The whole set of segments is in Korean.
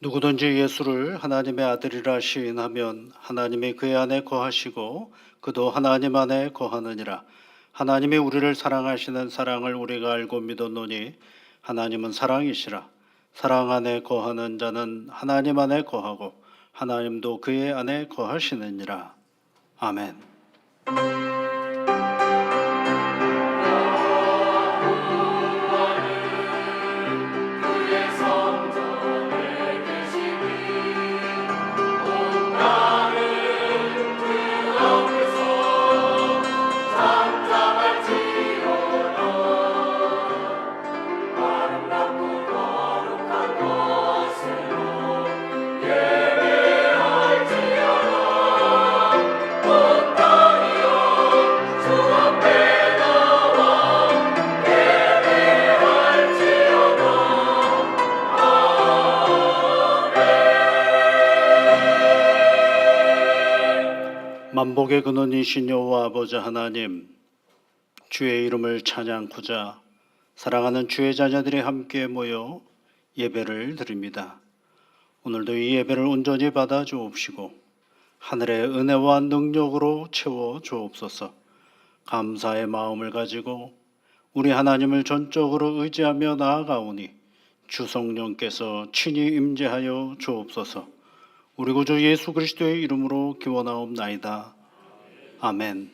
누구든지 예수를 하나님의 아들이라 시인하면 하나님이 그의 안에 거하시고 그도 하나님 안에 거하느니라. 하나님이 우리를 사랑하시는 사랑을 우리가 알고 믿었노니 하나님은 사랑이시라. 사랑 안에 거하는 자는 하나님 안에 거하고 하나님도 그의 안에 거하시느니라. 아멘. 만복의 근원이신 여호와 아버지 하나님, 주의 이름을 찬양하고자 사랑하는 주의 자녀들이 함께 모여 예배를 드립니다. 오늘도 이 예배를 온전히 받아 주옵시고 하늘의 은혜와 능력으로 채워 주옵소서. 감사의 마음을 가지고 우리 하나님을 전적으로 의지하며 나아가오니 주 성령께서 친히 임재하여 주옵소서. 우리 구주 예수 그리스도의 이름으로 기원하옵나이다. 아멘.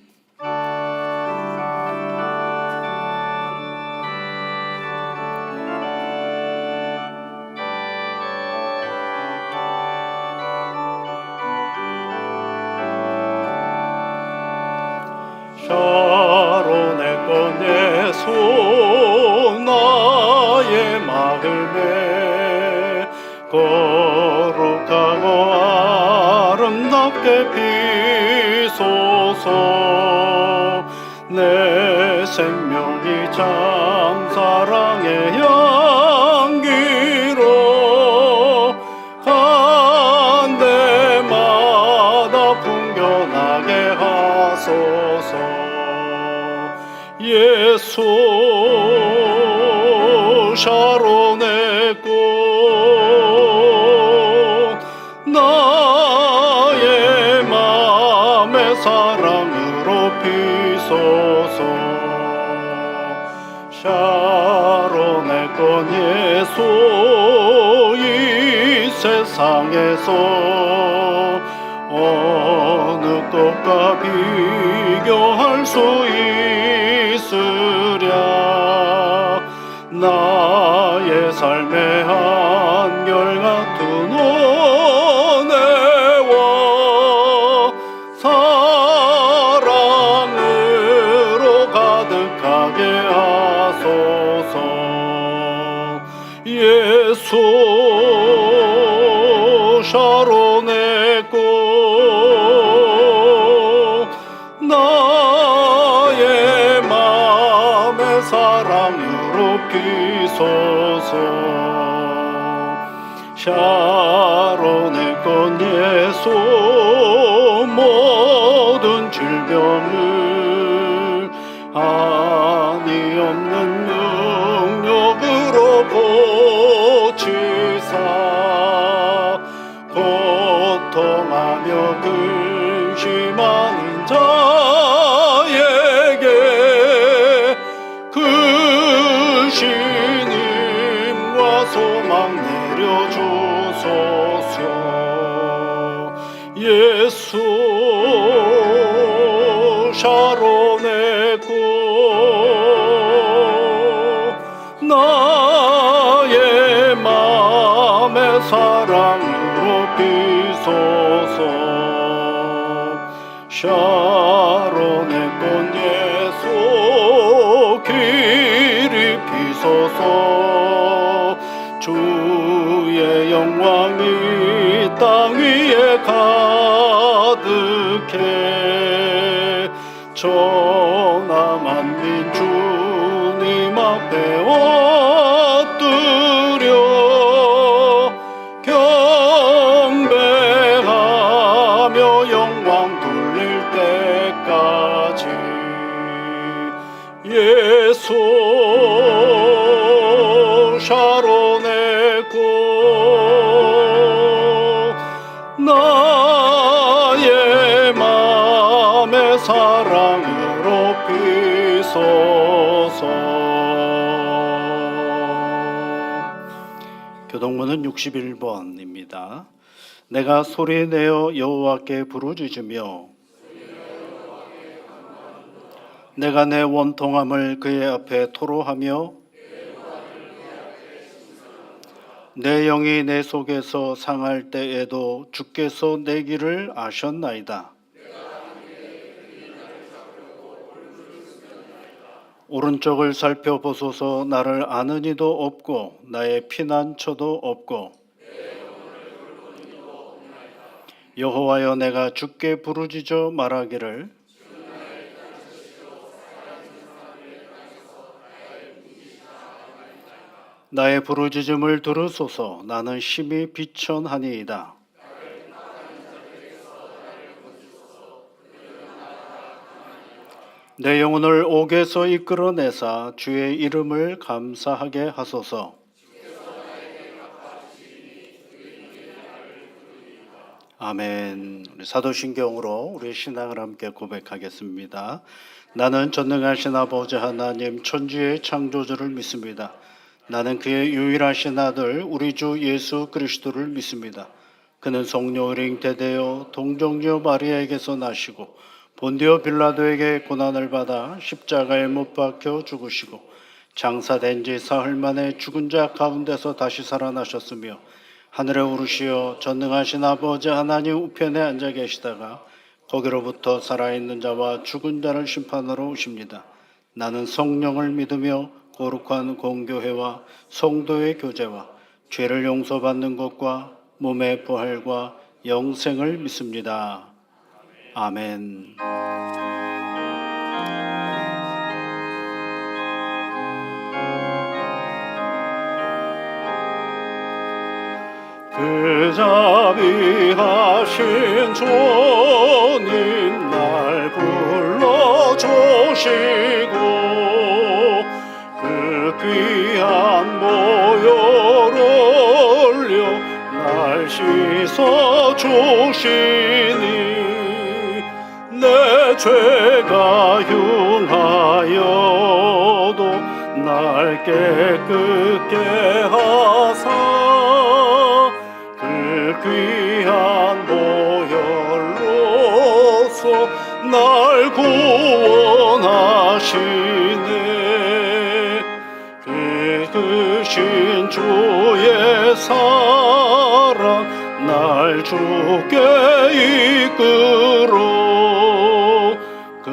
샤론의 꽃의 손 나의 마음에 거룩하고 아름답게 비소서. 내 생명이 참 사랑의 향기로 간 데마다 풍겨나게 하소서. 예수 샤론의 꽃 나의 맘의 사랑으로 비소서. 샤론의 꽃 예수 이 세상에서 어느 꽃과 비교할 수 있으랴. 나의 삶의 한결같은 은혜와 사랑으로 가득하게 하소서. 예수 샤론의 꽃 나의 맘의 사랑으로 비소서. 샤론의 꽃 예수 모든 질병을 한이 없는 능력으로 고치사 고통하며 근심하는 자에게 그 신임과 소망 내려주소서. 예수 샤론의 꽃 나의 맘의 사랑으로 비소서. 샤론의 꽃 예수 길이 비소서. 주의 영광이 땅 위에 가득해 천하 만민 주님 앞에 엎드려 경배하며 영광 돌릴 때까지. 예수 샤론의 꽃 교동문은 61번입니다. 내가 소리내어 여호와께 부르짖으며 내가 내 원통함을 그의 앞에 토로하며 내 영이 내 속에서 상할 때에도 주께서 내 길을 아셨나이다. 오른쪽을 살펴보소서. 나를 아는 이도 없고 나의 피난처도 없고. 여호와여, 내가 주께 부르짖어 말하기를 나의 부르짖음을 들으소서. 나는 심히 비천하니이다. 내 영혼을 옥에서 이끌어내사 주의 이름을 감사하게 하소서. 아멘. 우리 사도신경으로 우리 신앙을 함께 고백하겠습니다. 나는 전능하신 아버지 하나님 천지의 창조주를 믿습니다. 나는 그의 유일하신 아들 우리 주 예수 그리스도를 믿습니다. 그는 성령 잉태되어 동정녀 마리아에게서 나시고 본디오 빌라도에게 고난을 받아 십자가에 못 박혀 죽으시고 장사된 지 사흘 만에 죽은 자 가운데서 다시 살아나셨으며 하늘에 오르시어 전능하신 아버지 하나님 우편에 앉아 계시다가 거기로부터 살아있는 자와 죽은 자를 심판하러 오십니다. 나는 성령을 믿으며 거룩한 공교회와 성도의 교제와 죄를 용서받는 것과 몸의 부활과 영생을 믿습니다. 아멘. 그 자비하신 주님 날 불러주시고 그 귀한 보혈 올려 날 씻어주시니 내 죄가 흉하여도 날 깨끗게 하사 그 귀한 보혈로서 날 구원하시네. 크신 주의 사랑 날 주께 이끌어 그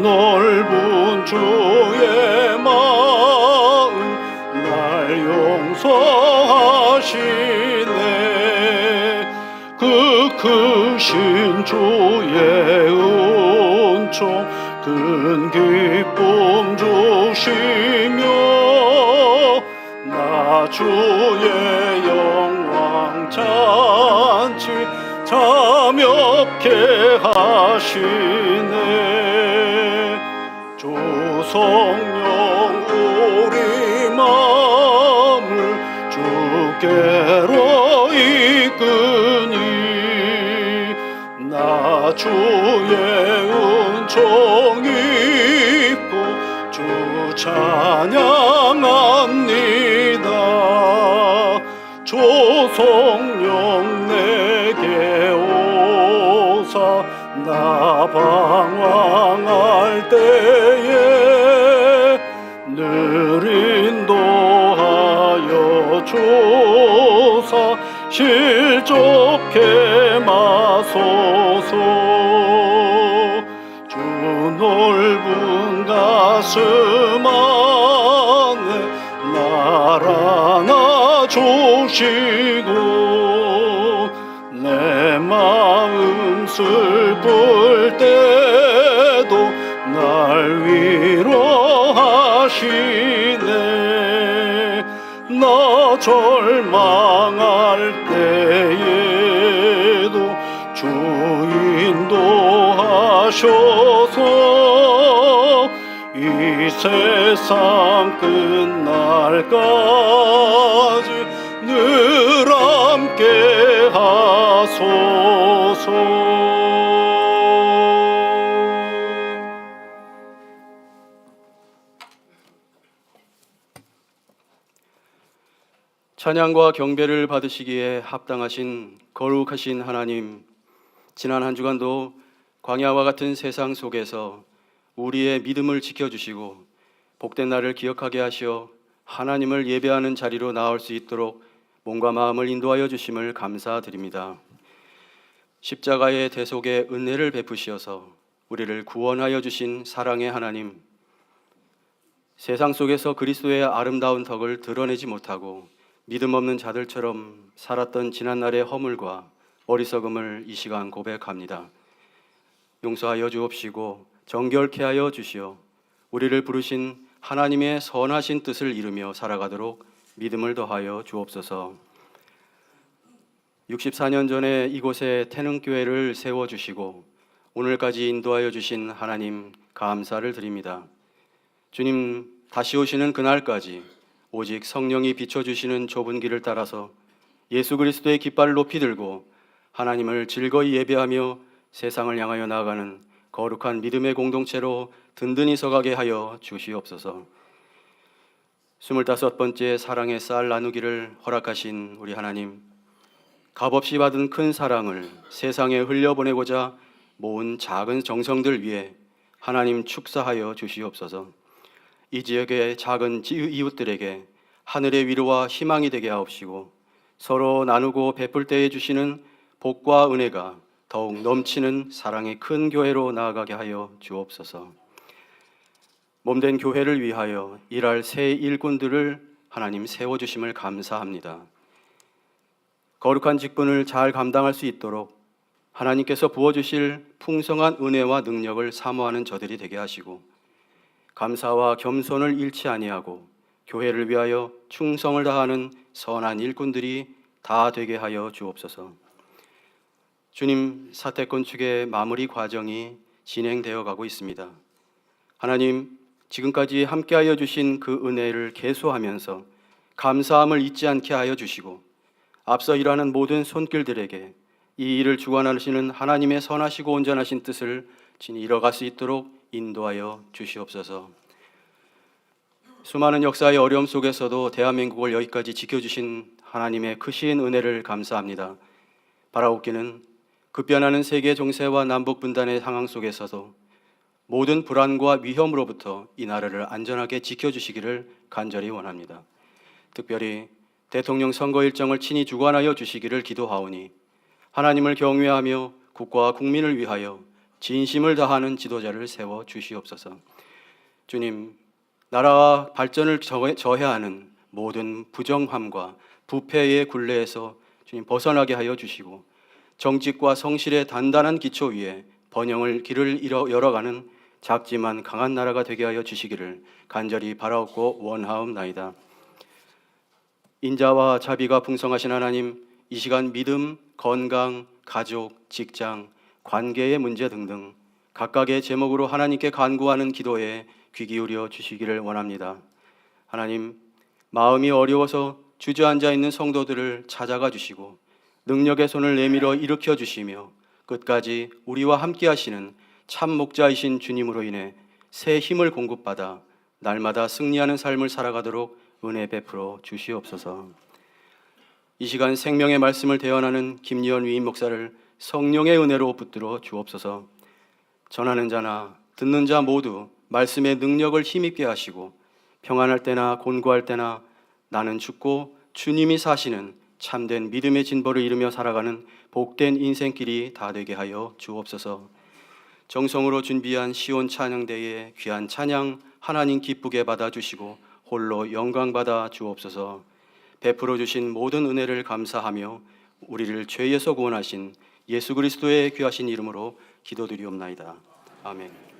넓은 주의 마음 날 용서하시네. 그 크신 주의 은총 큰 기쁨 주시며 나 주의 영광 잔치 참여케 하시네. 주 성령 우리 마음을 주께로 이끄니 나 주의 은총 입고 주 찬양합니다. 주 성령 내게 오사 나 방황할 때에 늘 인도하여 주사 실족해 마소서. 주 넓은 가슴 안에 날 안아주시고 내 마음 슬플 때도 날 위로하시네. 나 절망할 때에도 주 인도하셔서 이 세상 끝날까지 늘 함께 하소서. 찬양과 경배를 받으시기에 합당하신 거룩하신 하나님, 지난 한 주간도 광야와 같은 세상 속에서 우리의 믿음을 지켜주시고 복된 날을 기억하게 하시어 하나님을 예배하는 자리로 나올 수 있도록 몸과 마음을 인도하여 주심을 감사드립니다. 십자가의 대속에 은혜를 베푸시어서 우리를 구원하여 주신 사랑의 하나님, 세상 속에서 그리스도의 아름다운 덕을 드러내지 못하고 믿음 없는 자들처럼 살았던 지난날의 허물과 어리석음을 이 시간 고백합니다. 용서하여 주옵시고 정결케 하여 주시어 우리를 부르신 하나님의 선하신 뜻을 이루며 살아가도록 믿음을 더하여 주옵소서. 64년 전에 이곳에 태능교회를 세워주시고 오늘까지 인도하여 주신 하나님 감사를 드립니다. 주님, 다시 오시는 그날까지 오직 성령이 비춰주시는 좁은 길을 따라서 예수 그리스도의 깃발을 높이 들고 하나님을 즐거이 예배하며 세상을 향하여 나아가는 거룩한 믿음의 공동체로 든든히 서가게 하여 주시옵소서. 25번째 사랑의 쌀 나누기를 허락하신 우리 하나님, 값없이 받은 큰 사랑을 세상에 흘려보내고자 모은 작은 정성들 위해 하나님 축사하여 주시옵소서. 이 지역의 작은 이웃들에게 하늘의 위로와 희망이 되게 하옵시고 서로 나누고 베풀 때에 주시는 복과 은혜가 더욱 넘치는 사랑의 큰 교회로 나아가게 하여 주옵소서. 몸된 교회를 위하여 일할 새 일꾼들을 하나님 세워주심을 감사합니다. 거룩한 직분을 잘 감당할 수 있도록 하나님께서 부어주실 풍성한 은혜와 능력을 사모하는 저들이 되게 하시고 감사와 겸손을 잃지 아니하고 교회를 위하여 충성을 다하는 선한 일꾼들이 다 되게 하여 주옵소서. 주님, 사태권 축의 마무리 과정이 진행되어 가고 있습니다. 하나님, 지금까지 함께하여 주신 그 은혜를 계수하면서 감사함을 잊지 않게 하여 주시고 앞서 일하는 모든 손길들에게 이 일을 주관하시는 하나님의 선하시고 온전하신 뜻을 진히 이뤄갈 수 있도록 인도하여 주시옵소서. 수많은 역사의 어려움 속에서도 대한민국을 여기까지 지켜주신 하나님의 크신 은혜를 감사합니다. 바라옵기는 급변하는 세계 정세와 남북 분단의 상황 속에서도 모든 불안과 위험으로부터 이 나라를 안전하게 지켜주시기를 간절히 원합니다. 특별히 대통령 선거 일정을 친히 주관하여 주시기를 기도하오니 하나님을 경외하며 국가와 국민을 위하여 진심을 다하는 지도자를 세워 주시옵소서. 주님, 나라와 발전을 저해하는 모든 부정함과 부패의 굴레에서 주님 벗어나게 하여 주시고 정직과 성실의 단단한 기초 위에 번영을 길을 열어가는 작지만 강한 나라가 되게 하여 주시기를 간절히 바라옵고 원하옵나이다. 인자와 자비가 풍성하신 하나님, 이 시간 믿음, 건강, 가족, 직장, 관계의 문제 등등 각각의 제목으로 하나님께 간구하는 기도에 귀 기울여 주시기를 원합니다. 하나님, 마음이 어려워서 주저앉아 있는 성도들을 찾아가 주시고 능력의 손을 내밀어 일으켜 주시며 끝까지 우리와 함께 하시는 참 목자이신 주님으로 인해 새 힘을 공급받아 날마다 승리하는 삶을 살아가도록 은혜 베풀어 주시옵소서. 이 시간 생명의 말씀을 대언하는 김리현 위임 목사를 성령의 은혜로 붙들어 주옵소서. 전하는 자나 듣는 자 모두 말씀의 능력을 힘입게 하시고 평안할 때나 곤고할 때나 나는 죽고 주님이 사시는 참된 믿음의 진보를 이루며 살아가는 복된 인생길이 다 되게 하여 주옵소서. 정성으로 준비한 시온 찬양대의 귀한 찬양 하나님 기쁘게 받아주시고 홀로 영광 받아 주옵소서. 베풀어 주신 모든 은혜를 감사하며 우리를 죄에서 구원하신 예수 그리스도의 귀하신 이름으로 기도드리옵나이다. 아멘.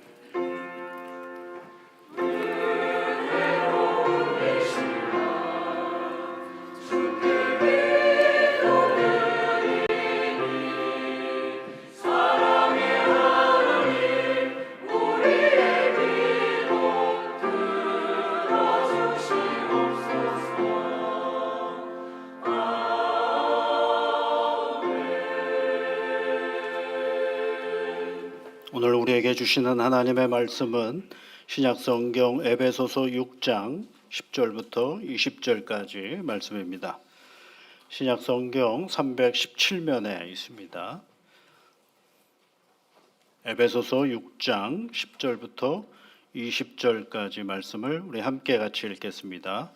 오늘 우리에게 주시는 하나님의 말씀은 신약성경 에베소서 6장 10절부터 20절까지 말씀입니다. 신약성경 317면에 있습니다. 에베소서 6장 10절부터 20절까지 말씀을 우리 함께 같이 읽겠습니다.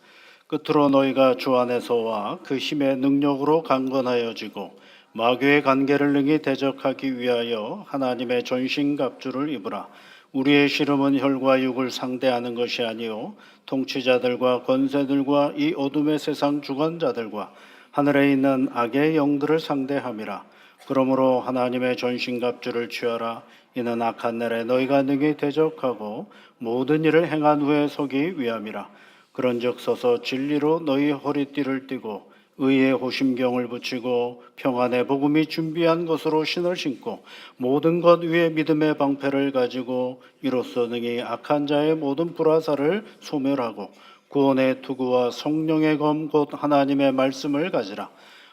끝으로 너희가 주 안에서와 그 힘의 능력으로 강건하여지고 마귀의 관계를 능히 대적하기 위하여 하나님의 전신갑주를 입으라. 우리의 씨름은 혈과 육을 상대하는 것이 아니요 통치자들과 권세들과 이 어둠의 세상 주관자들과 하늘에 있는 악의 영들을 상대함이라. 그러므로 하나님의 전신갑주를 취하라. 이는 악한 날에 너희가 능히 대적하고 모든 일을 행한 후에 서기 위함이라. 그런즉 서서 진리로 너희 허리띠를 띠고 의의 호심경을 붙이고 평안의 복음이 준비한 것으로 신을 신고 모든 것 위에 믿음의 방패를 가지고 이로써 능히 악한 자의 모든 불화살을 소멸하고 구원의 투구와 성령의 검 곧 하나님의 말씀을 가지라.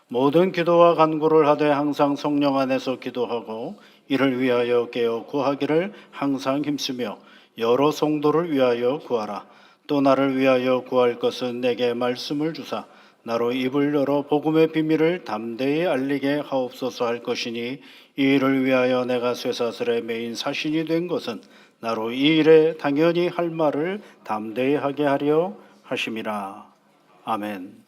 모든 기도와 간구를 하되 항상 성령 안에서 기도하고 이를 위하여 깨어 구하기를 항상 힘쓰며 여러 성도를 위하여 구하라. 또 나를 위하여 구할 것은 내게 말씀을 주사 나로 입을 열어 복음의 비밀을 담대히 알리게 하옵소서 할 것이니 이 일을 위하여 내가 쇠사슬의 메인 사신이 된 것은 나로 이 일에 당연히 할 말을 담대히 하게 하려 하심이라. 아멘.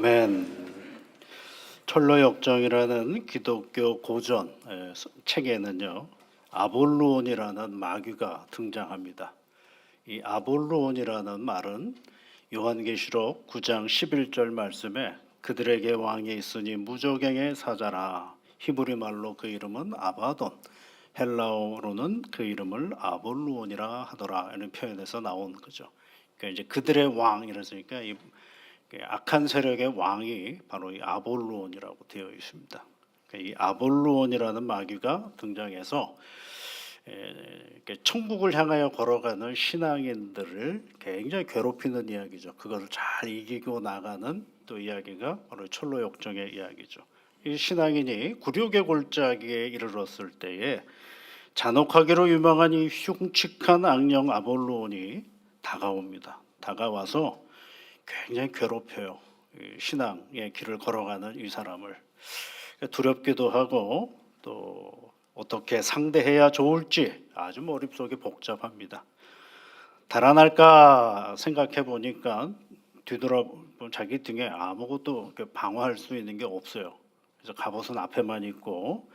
아멘. 철로역정이라는 기독교 고전 책에는요, 아볼루온이라는 마귀가 등장합니다. 이 아볼루온이라는 말은 요한계시록 9장 11절 말씀에 그들에게 왕이 있으니 무조갱의 사자라. 히브리 말로 그 이름은 아바돈, 헬라어로는 그 이름을 아볼루온이라 하더라. 이런 표현에서 나온 거죠. 그러니까 이제 그들의 왕 이랬으니까 이 악한 세력의 왕이 바로 이 아볼루온이라고 되어 있습니다. 그러니까 이 아볼루온이라는 마귀가 등장해서 천국을 향하여 걸어가는 신앙인들을 굉장히 괴롭히는 이야기죠. 그것을 잘 이기고 나가는 또 이야기가 바로 철로역정의 이야기죠. 이 신앙인이 굴욕의 골짜기에 이르렀을 때에 잔혹하기로 유명한 이 흉측한 악령 아볼루온이 다가옵니다. 다가와서 굉장히 괴롭혀요. 신앙의 길을 걸어가는 이 사람을 두렵기도 하고 또 어떻게 상대해야 좋을지 아주 머릿속이 복잡합니다. 달아날까 생각해 보니까 뒤돌아보면 자기 등에 아무것도 방어할 수 있는 게 없어요. 그래서 갑옷은 앞에만 있고,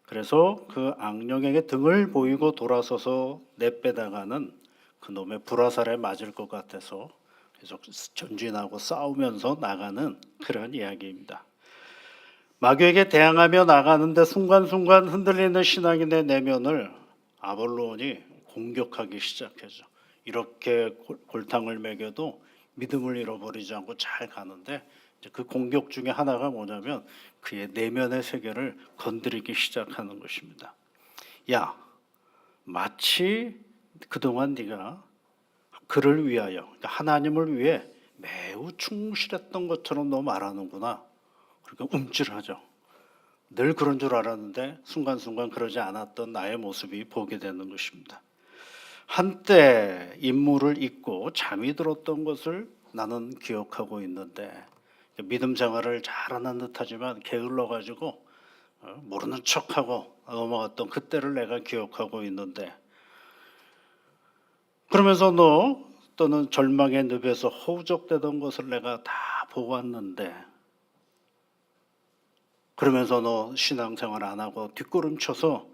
그래서 그 악령에게 등을 보이고 돌아서서 내빼다가는 그놈의 불화살에 맞을 것 같아서 계속 전진하고 싸우면서 나가는 그런 이야기입니다. 마귀에게 대항하며 나가는데 순간순간 흔들리는 신앙인의 내면을 아볼로온이 공격하기 시작하죠. 이렇게 골탕을 먹여도 믿음을 잃어버리지 않고 잘 가는데 그 공격 중에 하나가 뭐냐면 그의 내면의 세계를 건드리기 시작하는 것입니다. 야, 마치 그동안 네가 그를 위하여, 그러니까 하나님을 위해 매우 충실했던 것처럼 너 말하는구나. 그러니까 움찔하죠. 늘 그런 줄 알았는데 순간순간 그러지 않았던 나의 모습이 보게 되는 것입니다. 한때 임무를 잊고 잠이 들었던 것을 나는 기억하고 있는데, 믿음 생활을 잘하는 듯하지만 게을러가지고 모르는 척하고 넘어갔던 그때를 내가 기억하고 있는데, 그러면서 또는 절망의 늪에서 허우적대던 것을 내가 다 보았는데, 그러면서 너 신앙생활 안 하고 뒷걸음쳐서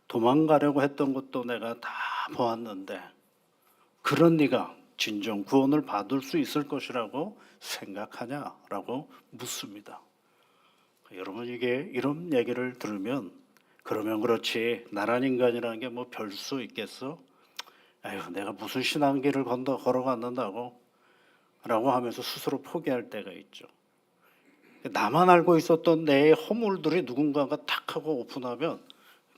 도망가려고 했던 것도 내가 다 보았는데, 그런 네가 진정 구원을 받을 수 있을 것이라고 생각하냐라고 묻습니다. 여러분, 이게 이런 얘기를 들으면 그러면 그렇지 나란 인간이라는 게 뭐 별 수 있겠어? 아유, 내가 무슨 신앙길을 걸어갔는다고 라고 하면서 스스로 포기할 때가 있죠. 나만 알고 있었던 내 허물들이 누군가가 탁 하고 오픈하면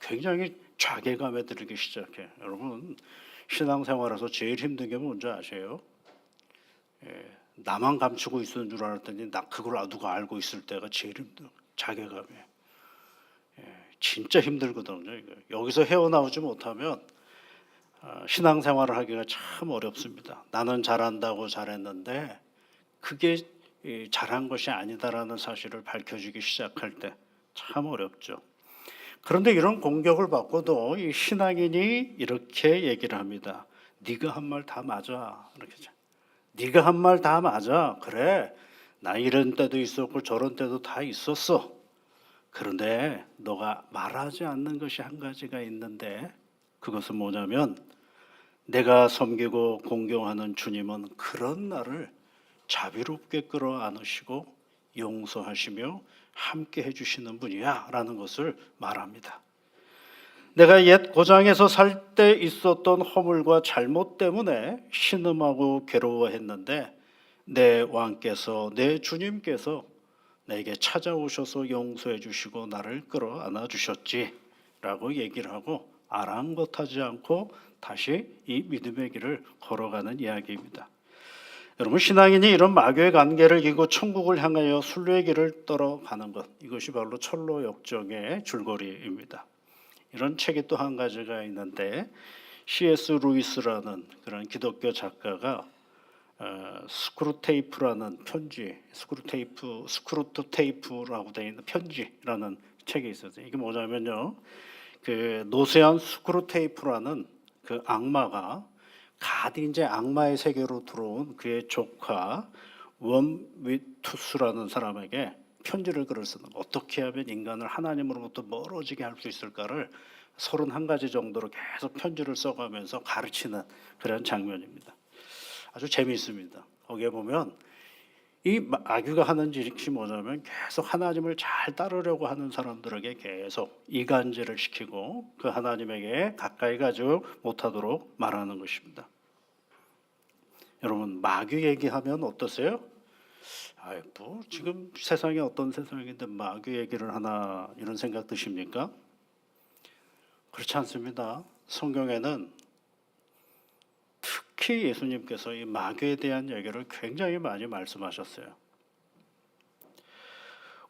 굉장히 자괴감에 들기 시작해. 여러분, 신앙생활에서 제일 힘든 게 뭔지 아세요? 나만 감추고 있었는 줄 알았더니 그걸 누가 알고 있을 때가 제일 힘들어. 자괴감에. 진짜 힘들거든요. 이거. 여기서 헤어나오지 못하면 신앙생활을 하기가 참 어렵습니다. 나는 잘한다고 잘했는데 그게 잘한 것이 아니다라는 사실을 밝혀주기 시작할 때 참 어렵죠. 그런데 이런 공격을 받고도 이 신앙인이 이렇게 얘기를 합니다. 네가 한 말 다 맞아. 이렇게. 네가 한 말 다 맞아. 그래. 나 이런 때도 있었고 저런 때도 다 있었어. 그런데 너가 말하지 않는 것이 한 가지가 있는데, 그것은 뭐냐면 내가 섬기고 공경하는 주님은 그런 나를 자비롭게 끌어안으시고 용서하시며 함께 해주시는 분이야 라는 것을 말합니다. 내가 옛 고장에서 살 때 있었던 허물과 잘못 때문에 신음하고 괴로워했는데 내 왕께서, 내 주님께서 내게 찾아오셔서 용서해 주시고 나를 끌어안아 주셨지 라고 얘기를 하고 아랑곳하지 않고 다시 이 믿음의 길을 걸어가는 이야기입니다. 여러분, 신앙인이 이런 마귀의 관계를 이기고 천국을 향하여 순례의 길을 떨어가는 것, 이것이 바로 철로역정의 줄거리입니다. 이런 책이 또 한 가지가 있는데 C.S. 루이스라는 그런 기독교 작가가 스크루테이프라는 편지, 스크루토테이프라고 되어 있는 편지라는 책이 있었어요. 이게 뭐냐면요, 그 노세한 스크루테이프라는 그 악마가 갓 이제 악마의 세계로 들어온 그의 조카 원위투스라는 사람에게 편지를 글을 쓰는 거. 어떻게 하면 인간을 하나님으로부터 멀어지게 할 수 있을까를 31가지 정도로 계속 편지를 써가면서 가르치는 그런 장면입니다. 아주 재미있습니다. 거기에 보면 이 마귀가 하는 짓이 뭐냐면 계속 하나님을 잘 따르려고 하는 사람들에게 계속 이간질을 시키고 그 하나님에게 가까이 가지 못하도록 말하는 것입니다. 여러분, 마귀 얘기하면 어떠세요? 뭐 지금 세상이 어떤 세상인데 마귀 얘기를 하나, 이런 생각 드십니까? 그렇지 않습니다. 성경에는 특히 예수님께서 이 마귀에 대한 얘기를 굉장히 많이 말씀하셨어요.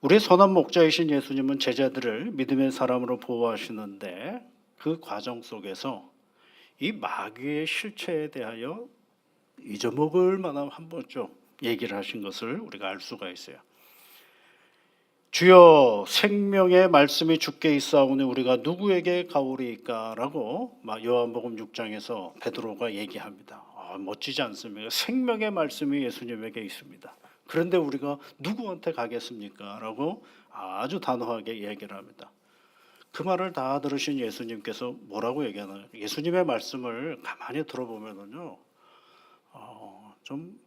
우리 선한 목자이신 예수님은 제자들을 믿음의 사람으로 보호하시는데 그 과정 속에서 이 마귀의 실체에 대하여 잊어먹을 만한 한 번쯤 얘기를 하신 것을 우리가 알 수가 있어요. 주여 생명의 말씀이 주께 있사오니 우리가 누구에게 가오리이까? 라고 요한복음 6장에서 베드로가 얘기합니다. 멋지지 않습니까? 생명의 말씀이 예수님에게 있습니다. 그런데 우리가 누구한테 가겠습니까? 라고 아주 단호하게 얘기를 합니다. 그 말을 다 들으신 예수님께서 뭐라고 얘기하나요? 예수님의 말씀을 가만히 들어보면은요, 좀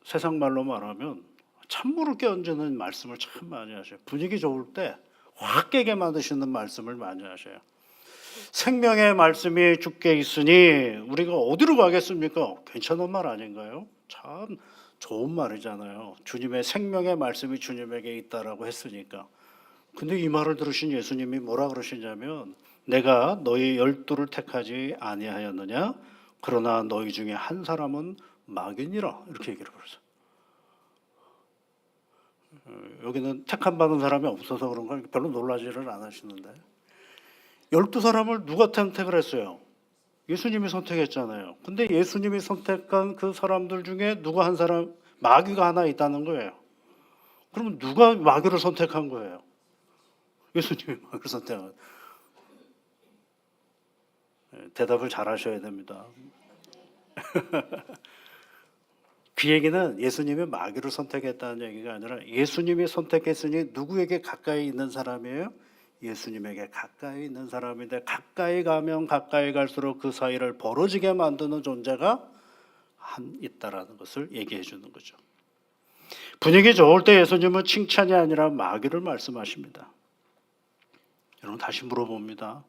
세상 말로 말하면 찬물을 끼얹는 말씀을 참 많이 하셔요. 분위기 좋을 때 확 깨게 만드시는 말씀을 많이 하셔요. 생명의 말씀이 주께 있으니 우리가 어디로 가겠습니까? 괜찮은 말 아닌가요? 참 좋은 말이잖아요. 주님의 생명의 말씀이 주님에게 있다라고 했으니까. 근데 이 말을 들으신 예수님이 뭐라 그러시냐면 내가 너희 12를 택하지 아니하였느냐? 그러나 너희 중에 한 사람은 마귀니라. 이렇게 얘기를 하셨어요. 여기는 택함 받은 사람이 없어서 그런가 별로 놀라지를 않으시는데 12사람을 누가 선택을 했어요? 예수님이 선택했잖아요. 근데 예수님이 선택한 그 사람들 중에 누가 한 사람, 마귀가 하나 있다는 거예요. 그러면 누가 마귀를 선택한 거예요? 예수님이 마귀를 선택한 거예요. 대답을 잘 하셔야 됩니다. 그 얘기는 예수님이 마귀를 선택했다는 얘기가 아니라 예수님이 선택했으니 누구에게 가까이 있는 사람이에요? 예수님에게 가까이 있는 사람인데 가까이 가면 가까이 갈수록 그 사이를 벌어지게 만드는 존재가 있다라는 것을 얘기해 주는 거죠. 분위기 좋을 때 예수님은 칭찬이 아니라 마귀를 말씀하십니다. 여러분 다시 물어봅니다.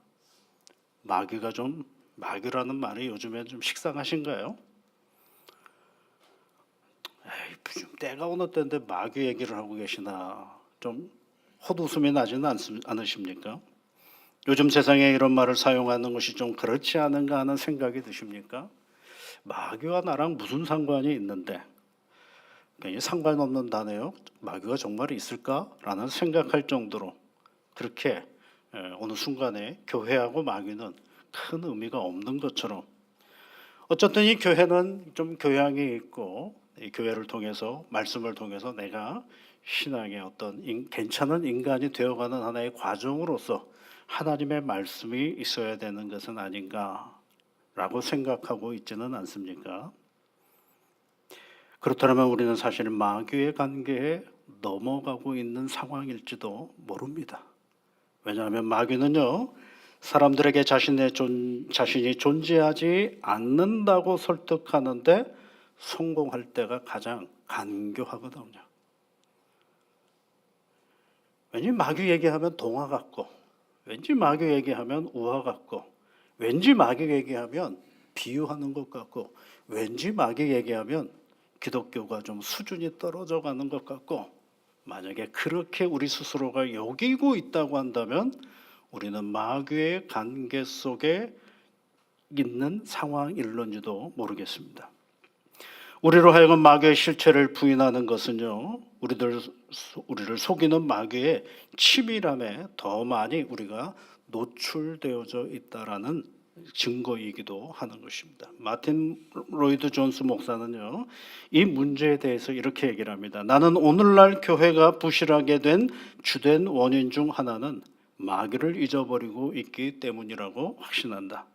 마귀라는 말이 요즘에 좀 식상하신가요? 좀 때가 어느 때인데 마귀 얘기를 하고 계시나 좀 헛웃음이 나지는 않으십니까? 요즘 세상에 이런 말을 사용하는 것이 좀 그렇지 않은가 하는 생각이 드십니까? 마귀와 나랑 무슨 상관이 있는데 상관없는 단어요. 마귀가 정말 있을까라는 생각할 정도로 그렇게 어느 순간에 교회하고 마귀는 큰 의미가 없는 것처럼 어쨌든 이 교회는 좀 교양이 있고 이 교회를 통해서 말씀을 통해서 내가 신앙의 어떤 괜찮은 인간이 되어가는 하나의 과정으로서 하나님의 말씀이 있어야 되는 것은 아닌가라고 생각하고 있지는 않습니까? 그렇다면 우리는 사실 마귀의 관계에 넘어가고 있는 상황일지도 모릅니다. 왜냐하면 마귀는요, 사람들에게 자신이 존재하지 않는다고 설득하는데 성공할 때가 가장 간교하거든요. 왠지 마귀 얘기하면 동화 같고, 왠지 마귀 얘기하면 우화 같고, 왠지 마귀 얘기하면 비유하는 것 같고, 왠지 마귀 얘기하면 기독교가 좀 수준이 떨어져 가는 것 같고, 만약에 그렇게 우리 스스로가 여기고 있다고 한다면 우리는 마귀의 관계 속에 있는 상황일런지도 모르겠습니다. 우리로 하여금 마귀의 실체를 부인하는 것은요, 우리를 속이는 마귀의 치밀함에 더 많이 우리가 노출되어져 있다라는 증거이기도 하는 것입니다. 마틴 로이드 존스 목사는요, 이 문제에 대해서 이렇게 얘기를 합니다. 나는 오늘날 교회가 부실하게 된 주된 원인 중 하나는 마귀를 잊어버리고 있기 때문이라고 확신한다.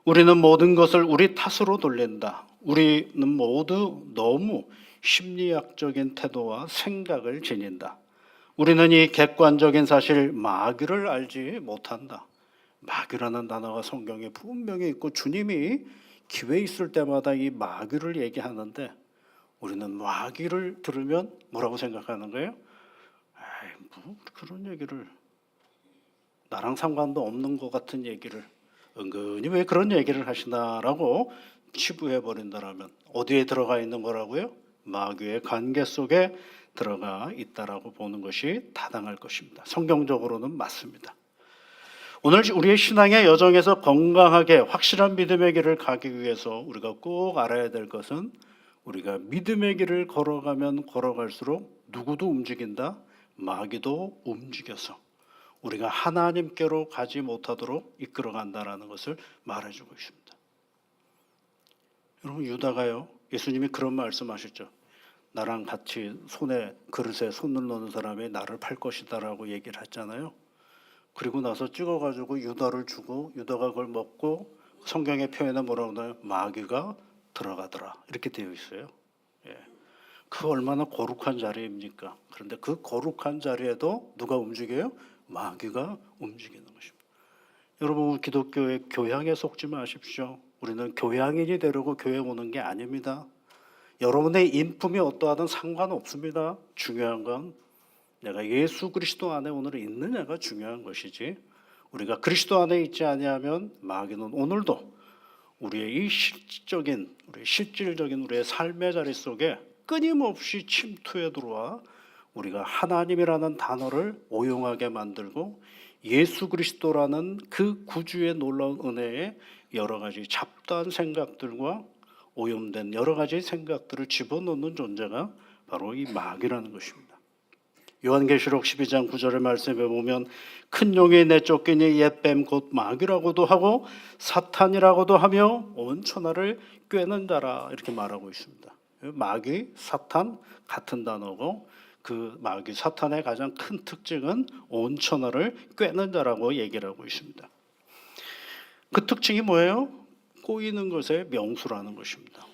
우리는 모든 것을 우리 탓으로 돌린다. 우리는 모두 너무 심리학적인 태도와 생각을 지닌다. 우리는 이 객관적인 사실 마귀를 알지 못한다. 마귀라는 단어가 성경에 분명히 있고 주님이 기회 있을 때마다 이 마귀를 얘기하는데 우리는 마귀를 들으면 뭐라고 생각하는 거예요? 에이, 뭐 그런 얘기를, 나랑 상관도 없는 것 같은 얘기를 은근히 왜 그런 얘기를 하시나라고 치부해 버린다라면 어디에 들어가 있는 거라고요? 마귀의 관계 속에 들어가 있다라고 보는 것이 타당할 것입니다. 성경적으로는 맞습니다. 오늘 우리의 신앙의 여정에서 건강하게 확실한 믿음의 길을 가기 위해서 우리가 꼭 알아야 될 것은 우리가 믿음의 길을 걸어가면 걸어갈수록 누구도 움직인다? 마귀도 움직여서 우리가 하나님께로 가지 못하도록 이끌어간다라는 것을 말해주고 있습니다. 여러분, 유다가요, 예수님이 그런 말씀하셨죠. 나랑 같이 그릇에 손을 넣는 사람이 나를 팔 것이다라고 얘기를 했잖아요. 그리고 나서 찍어가지고 유다를 주고 유다가 그걸 먹고 성경의 표현에 뭐라고 나요? 마귀가 들어가더라 이렇게 되어 있어요. 예. 그 얼마나 거룩한 자리입니까? 그런데 그 거룩한 자리에도 누가 움직여요? 마귀가 움직이는 것입니다. 여러분, 기독교의 교양에 속지 마십시오. 우리는 교양인이 되려고 교회 오는 게 아닙니다. 여러분의 인품이 어떠하든 상관없습니다. 중요한 건 내가 예수 그리스도 안에 오늘 있느냐가 중요한 것이지, 우리가 그리스도 안에 있지 아니하면 마귀는 오늘도 우리의 이 실질적인 우리의 삶의 자리 속에 끊임없이 침투해 들어와 우리가 하나님이라는 단어를 오용하게 만들고 예수 그리스도라는 그 구주의 놀라운 은혜에 여러 가지 잡다한 생각들과 오염된 여러 가지 생각들을 집어넣는 존재가 바로 이 마귀라는 것입니다. 요한계시록 12장 9절의 말씀에 보면 큰 용이 내쫓기니 옛뱀 곧 마귀라고도 하고 사탄이라고도 하며 온 천하를 꿰는 자라 이렇게 말하고 있습니다. 마귀, 사탄 같은 단어고 그 마귀, 사탄의 가장 큰 특징은 온 천하를 꿰는 자라고 얘기를 하고 있습니다. 그 특징이 뭐예요? 꼬이는 것의 명수라는 것입니다.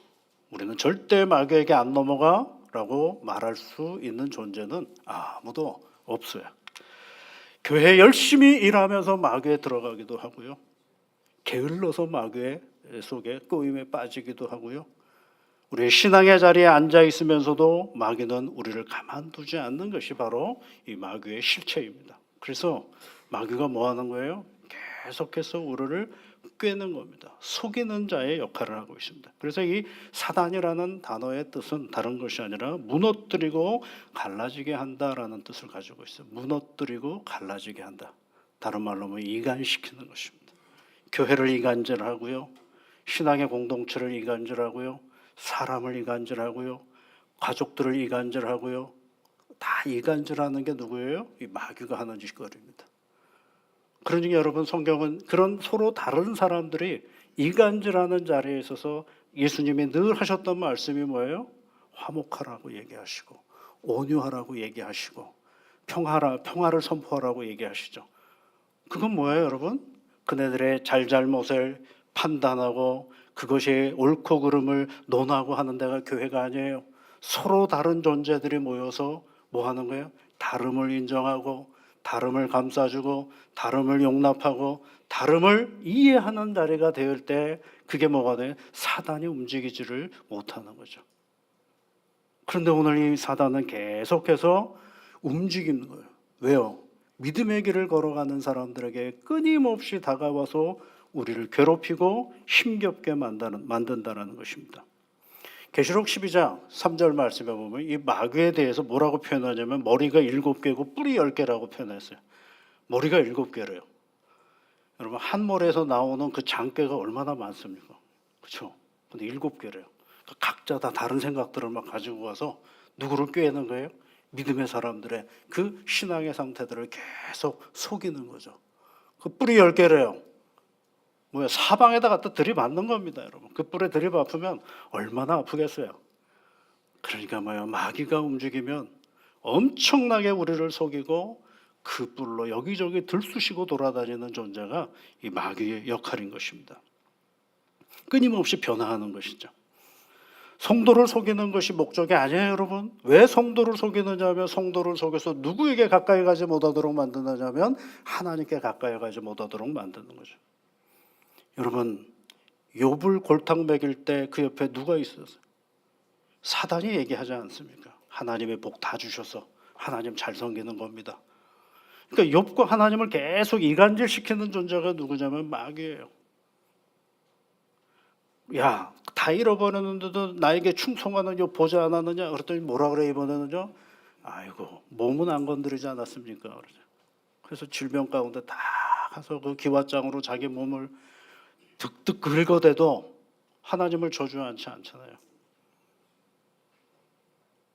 우리는 절대 마귀에게 안 넘어가 라고 말할 수 있는 존재는 아무도 없어요. 교회 열심히 일하면서 마귀에 들어가기도 하고요. 게을러서 마귀 속에 꼬임에 빠지기도 하고요. 우리의 신앙의 자리에 앉아 있으면서도 마귀는 우리를 가만두지 않는 것이 바로 이 마귀의 실체입니다. 그래서 마귀가 뭐 하는 거예요? 계속해서 우리를 꿰는 겁니다. 속이는 자의 역할을 하고 있습니다. 그래서 이 사단이라는 단어의 뜻은 다른 것이 아니라 무너뜨리고 갈라지게 한다라는 뜻을 가지고 있어요. 무너뜨리고 갈라지게 한다. 다른 말로 하면 이간시키는 것입니다. 교회를 이간질하고요. 신앙의 공동체를 이간질하고요. 사람을 이간질하고요. 가족들을 이간질하고요. 다 이간질하는 게 누구예요? 이 마귀가 하는 짓거리입니다. 그러니 여러분, 성경은 그런 서로 다른 사람들이 이간질하는 자리에 있어서 예수님이 늘 하셨던 말씀이 뭐예요? 화목하라고 얘기하시고 온유하라고 얘기하시고 평화를 선포하라고 얘기하시죠. 그건 뭐예요, 여러분? 그네들의 잘잘못을 판단하고 그것이 옳고 그름을 논하고 하는 데가 교회가 아니에요. 서로 다른 존재들이 모여서 뭐 하는 거예요? 다름을 인정하고 다름을 감싸주고 다름을 용납하고 다름을 이해하는 자리가 될 때 그게 뭐가 돼요? 사단이 움직이지를 못하는 거죠. 그런데 오늘 이 사단은 계속해서 움직이는 거예요. 왜요? 믿음의 길을 걸어가는 사람들에게 끊임없이 다가와서 우리를 괴롭히고 힘겹게 만든다는 것입니다. 계시록 12장 3절 말씀에 보면 이 마귀에 대해서 뭐라고 표현하냐면 머리가 7개고 뿔이 10개라고 표현했어요. 머리가 7개래요. 여러분, 한 모래에서 나오는 그 장깨가 얼마나 많습니까? 그렇죠? 근데 7개래요. 각자 다 다른 생각들을 막 가지고 와서 누구를 꿰는 거예요? 믿음의 사람들의 그 신앙의 상태들을 계속 속이는 거죠. 그 뿔이 10개래요. 뭐야, 사방에다 갖다 들이받는 겁니다, 여러분. 그 뿔에 들이받으면 얼마나 아프겠어요. 그러니까 뭐야, 마귀가 움직이면 엄청나게 우리를 속이고 그 뿔로 여기저기 들쑤시고 돌아다니는 존재가 이 마귀의 역할인 것입니다. 끊임없이 변화하는 것이죠. 성도를 속이는 것이 목적이 아니에요, 여러분. 왜 성도를 속이느냐면 성도를 속여서 누구에게 가까이 가지 못하도록 만드느냐면 하나님께 가까이 가지 못하도록 만드는 거죠. 여러분, 욥을 골탕 먹일 때 그 옆에 누가 있었어요? 사단이 얘기하지 않습니까? 하나님의 복 다 주셔서 하나님 잘 섬기는 겁니다. 그러니까 욥과 하나님을 계속 이간질시키는 존재가 누구냐면 마귀예요. 야, 다 잃어버렸는데도 나에게 충성하는 요 보지 않았느냐? 그랬더니 뭐라 그래 이번에는요? 아이고, 몸은 안 건드리지 않았습니까? 그러죠. 그래서 질병 가운데 다 가서 그 기왓장으로 자기 몸을 득득 긁어대도 하나님을 저주하지 않잖아요.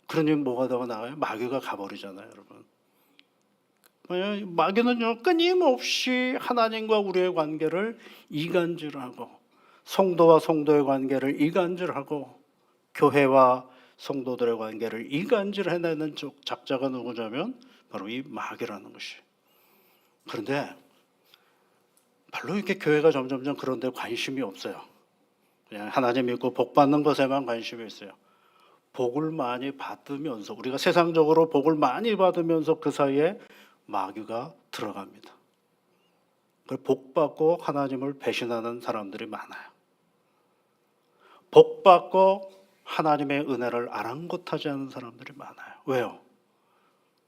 그러니 뭐가 더 나와요? 마귀가 가버리잖아요, 여러분. 마귀는요 끊임없이 하나님과 우리의 관계를 이간질하고 성도와 성도의 관계를 이간질하고 교회와 성도들의 관계를 이간질해내는 작자가 누구냐면 바로 이 마귀라는 것이. 그런데 별로 이렇게 교회가 점점점 그런 데 관심이 없어요. 그냥 하나님 믿고 복 받는 것에만 관심이 있어요. 복을 많이 받으면서 우리가 세상적으로 복을 많이 받으면서 그 사이에 마귀가 들어갑니다. 복 받고 하나님을 배신하는 사람들이 많아요. 복 받고 하나님의 은혜를 아랑곳하지 않은 사람들이 많아요. 왜요?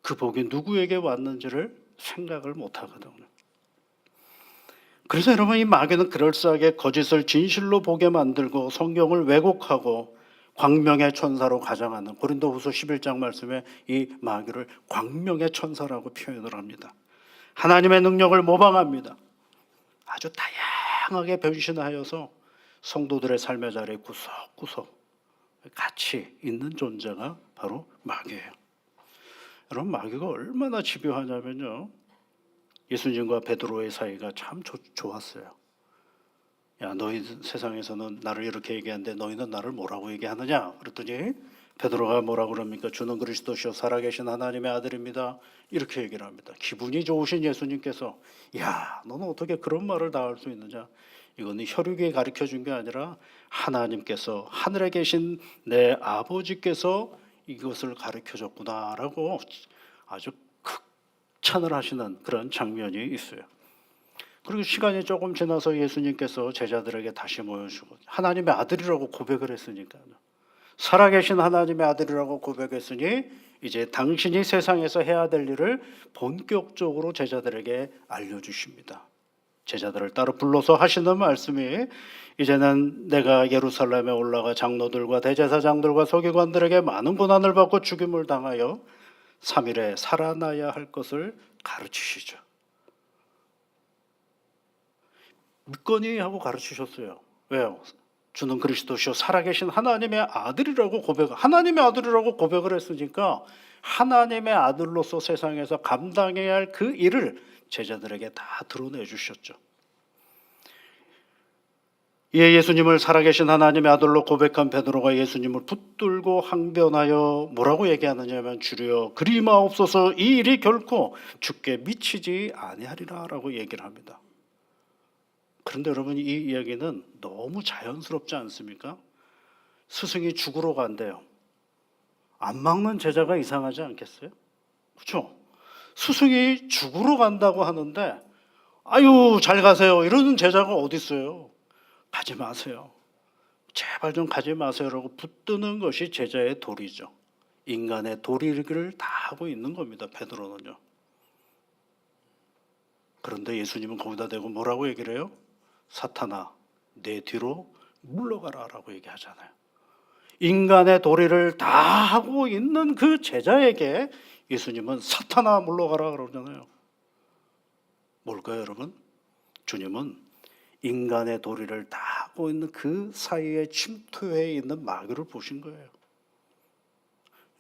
그 복이 누구에게 왔는지를 생각을 못 하거든요. 그래서 여러분, 이 마귀는 그럴싸하게 거짓을 진실로 보게 만들고 성경을 왜곡하고 광명의 천사로 가장하는, 고린도후서 11장 말씀에 이 마귀를 광명의 천사라고 표현을 합니다. 하나님의 능력을 모방합니다. 아주 다양하게 변신하여서 성도들의 삶의 자리에 구석구석 같이 있는 존재가 바로 마귀예요. 여러분, 마귀가 얼마나 집요하냐면요, 예수님과 베드로의 사이가 참 좋았어요. 야, 너희 세상에서는 나를 이렇게 얘기하는데 너희는 나를 뭐라고 얘기하느냐? 그랬더니 베드로가 뭐라고 그럽니까? 주는 그리스도시요 살아계신 하나님의 아들입니다. 이렇게 얘기를 합니다. 기분이 좋으신 예수님께서, 야, 너는 어떻게 그런 말을 다 할 수 있느냐? 이거는 혈육이 가르쳐준 게 아니라 하나님께서, 하늘에 계신 내 아버지께서 이것을 가르쳐줬구나라고 아주 극찬을 하시는 그런 장면이 있어요. 그리고 시간이 조금 지나서 예수님께서 제자들에게 다시 모여주고 하나님의 아들이라고 고백을 했으니까요. 살아계신 하나님의 아들이라고 고백했으니 이제 당신이 세상에서 해야 될 일을 본격적으로 제자들에게 알려주십니다. 제자들을 따로 불러서 하시는 말씀이, 이제는 내가 예루살렘에 올라가 장로들과 대제사장들과 서기관들에게 많은 고난을 받고 죽임을 당하여 3일에 살아나야 할 것을 가르치시죠. 믿거니 하고 가르치셨어요. 왜요? 주는 그리스도시요 살아계신 하나님의 아들이라고 하나님의 아들이라고 고백을 했으니까 하나님의 아들로서 세상에서 감당해야 할 그 일을 제자들에게 다 드러내 주셨죠. 이에 예수님을 살아계신 하나님의 아들로 고백한 베드로가 예수님을 붙들고 항변하여 뭐라고 얘기하느냐면, 주여 그리 마옵소서, 이 일이 결코 주께 미치지 아니하리라 라고 얘기를 합니다. 그런데 여러분, 이 이야기는 너무 자연스럽지 않습니까? 스승이 죽으러 간대요. 안 막는 제자가 이상하지 않겠어요? 그렇죠? 스승이 죽으러 간다고 하는데 아유 잘 가세요 이러는 제자가 어디 있어요? 가지 마세요. 제발 좀 가지 마세요라고 붙드는 것이 제자의 도리죠. 인간의 도리를 다 하고 있는 겁니다, 베드로는요. 그런데 예수님은 거기다 대고 뭐라고 얘기를 해요? 사탄아, 내 뒤로 물러가라 라고 얘기하잖아요. 인간의 도리를 다 하고 있는 그 제자에게 예수님은 사탄아 물러가라 그러잖아요. 뭘까요, 여러분? 주님은 인간의 도리를 다 하고 있는 그 사이에 침투해 있는 마귀를 보신 거예요.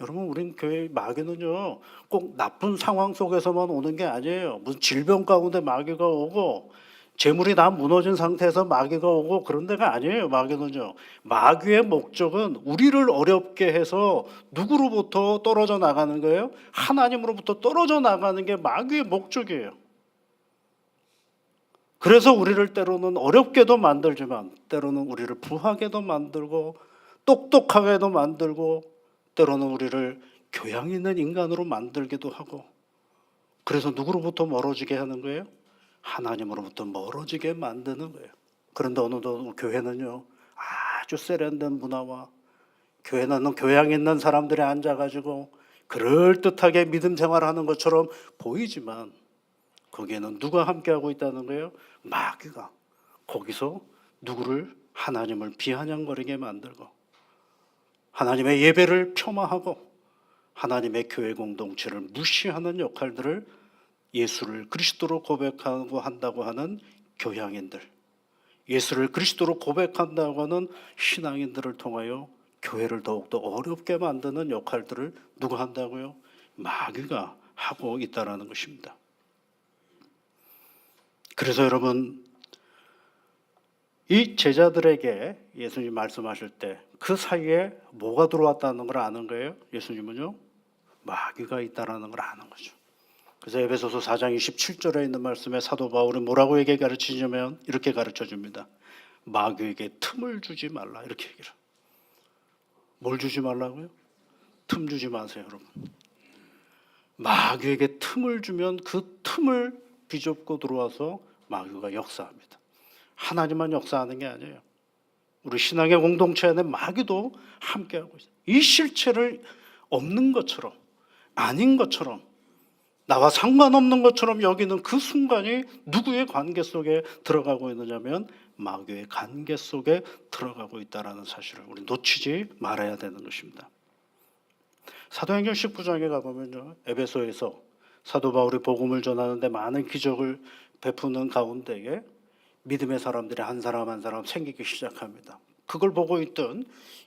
여러분, 우린 교회 마귀는요 꼭 나쁜 상황 속에서만 오는 게 아니에요. 무슨 질병 가운데 마귀가 오고 재물이 다 무너진 상태에서 마귀가 오고 그런 데가 아니에요. 마귀는요, 마귀의 목적은 우리를 어렵게 해서 누구로부터 떨어져 나가는 거예요? 하나님으로부터 떨어져 나가는 게 마귀의 목적이에요. 그래서 우리를 때로는 어렵게도 만들지만 때로는 우리를 부하게도 만들고 똑똑하게도 만들고 때로는 우리를 교양 있는 인간으로 만들기도 하고, 그래서 누구로부터 멀어지게 하는 거예요? 하나님으로부터 멀어지게 만드는 거예요. 그런데 어느덧 교회는요, 아주 세련된 문화와 교회는 교양 있는 사람들이 앉아가지고 그럴듯하게 믿음 생활하는 것처럼 보이지만 거기에는 누가 함께하고 있다는 거예요? 마귀가 거기서 누구를, 하나님을 비아냥거리게 만들고 하나님의 예배를 폄하하고 하나님의 교회 공동체를 무시하는 역할들을 예수를 그리스도로 고백하고 한다고 하는 교양인들, 예수를 그리스도로 고백한다고 하는 신앙인들을 통하여 교회를 더욱더 어렵게 만드는 역할들을 누가 한다고요? 마귀가 하고 있다는 것입니다. 그래서 여러분, 이 제자들에게 예수님 말씀하실 때 그 사이에 뭐가 들어왔다는 걸 아는 거예요? 예수님은요, 마귀가 있다는 걸 아는 거죠. 그래서 에베소서 4장 27절에 있는 말씀에 사도 바울이 뭐라고 에게 가르치냐면 이렇게 가르쳐 줍니다. 마귀에게 틈을 주지 말라, 이렇게 얘기를. 뭘 주지 말라고요? 틈 주지 마세요, 여러분. 마귀에게 틈을 주면 그 틈을 비좁고 들어와서 마귀가 역사합니다. 하나님만 역사하는 게 아니에요. 우리 신앙의 공동체 안에 마귀도 함께하고 있어요. 이 실체를 없는 것처럼, 아닌 것처럼, 나와 상관없는 것처럼 여기는 그 순간이 누구의 관계 속에 들어가고 있느냐면 마귀의 관계 속에 들어가고 있다는 사실을 우리 놓치지 말아야 되는 것입니다. 사도행전 19장에 가보면요, 에베소에서 사도 바울이 복음을 전하는데 많은 기적을 베푸는 가운데에 믿음의 사람들이 한 사람 한 사람 생기기 시작합니다. 그걸 보고 있던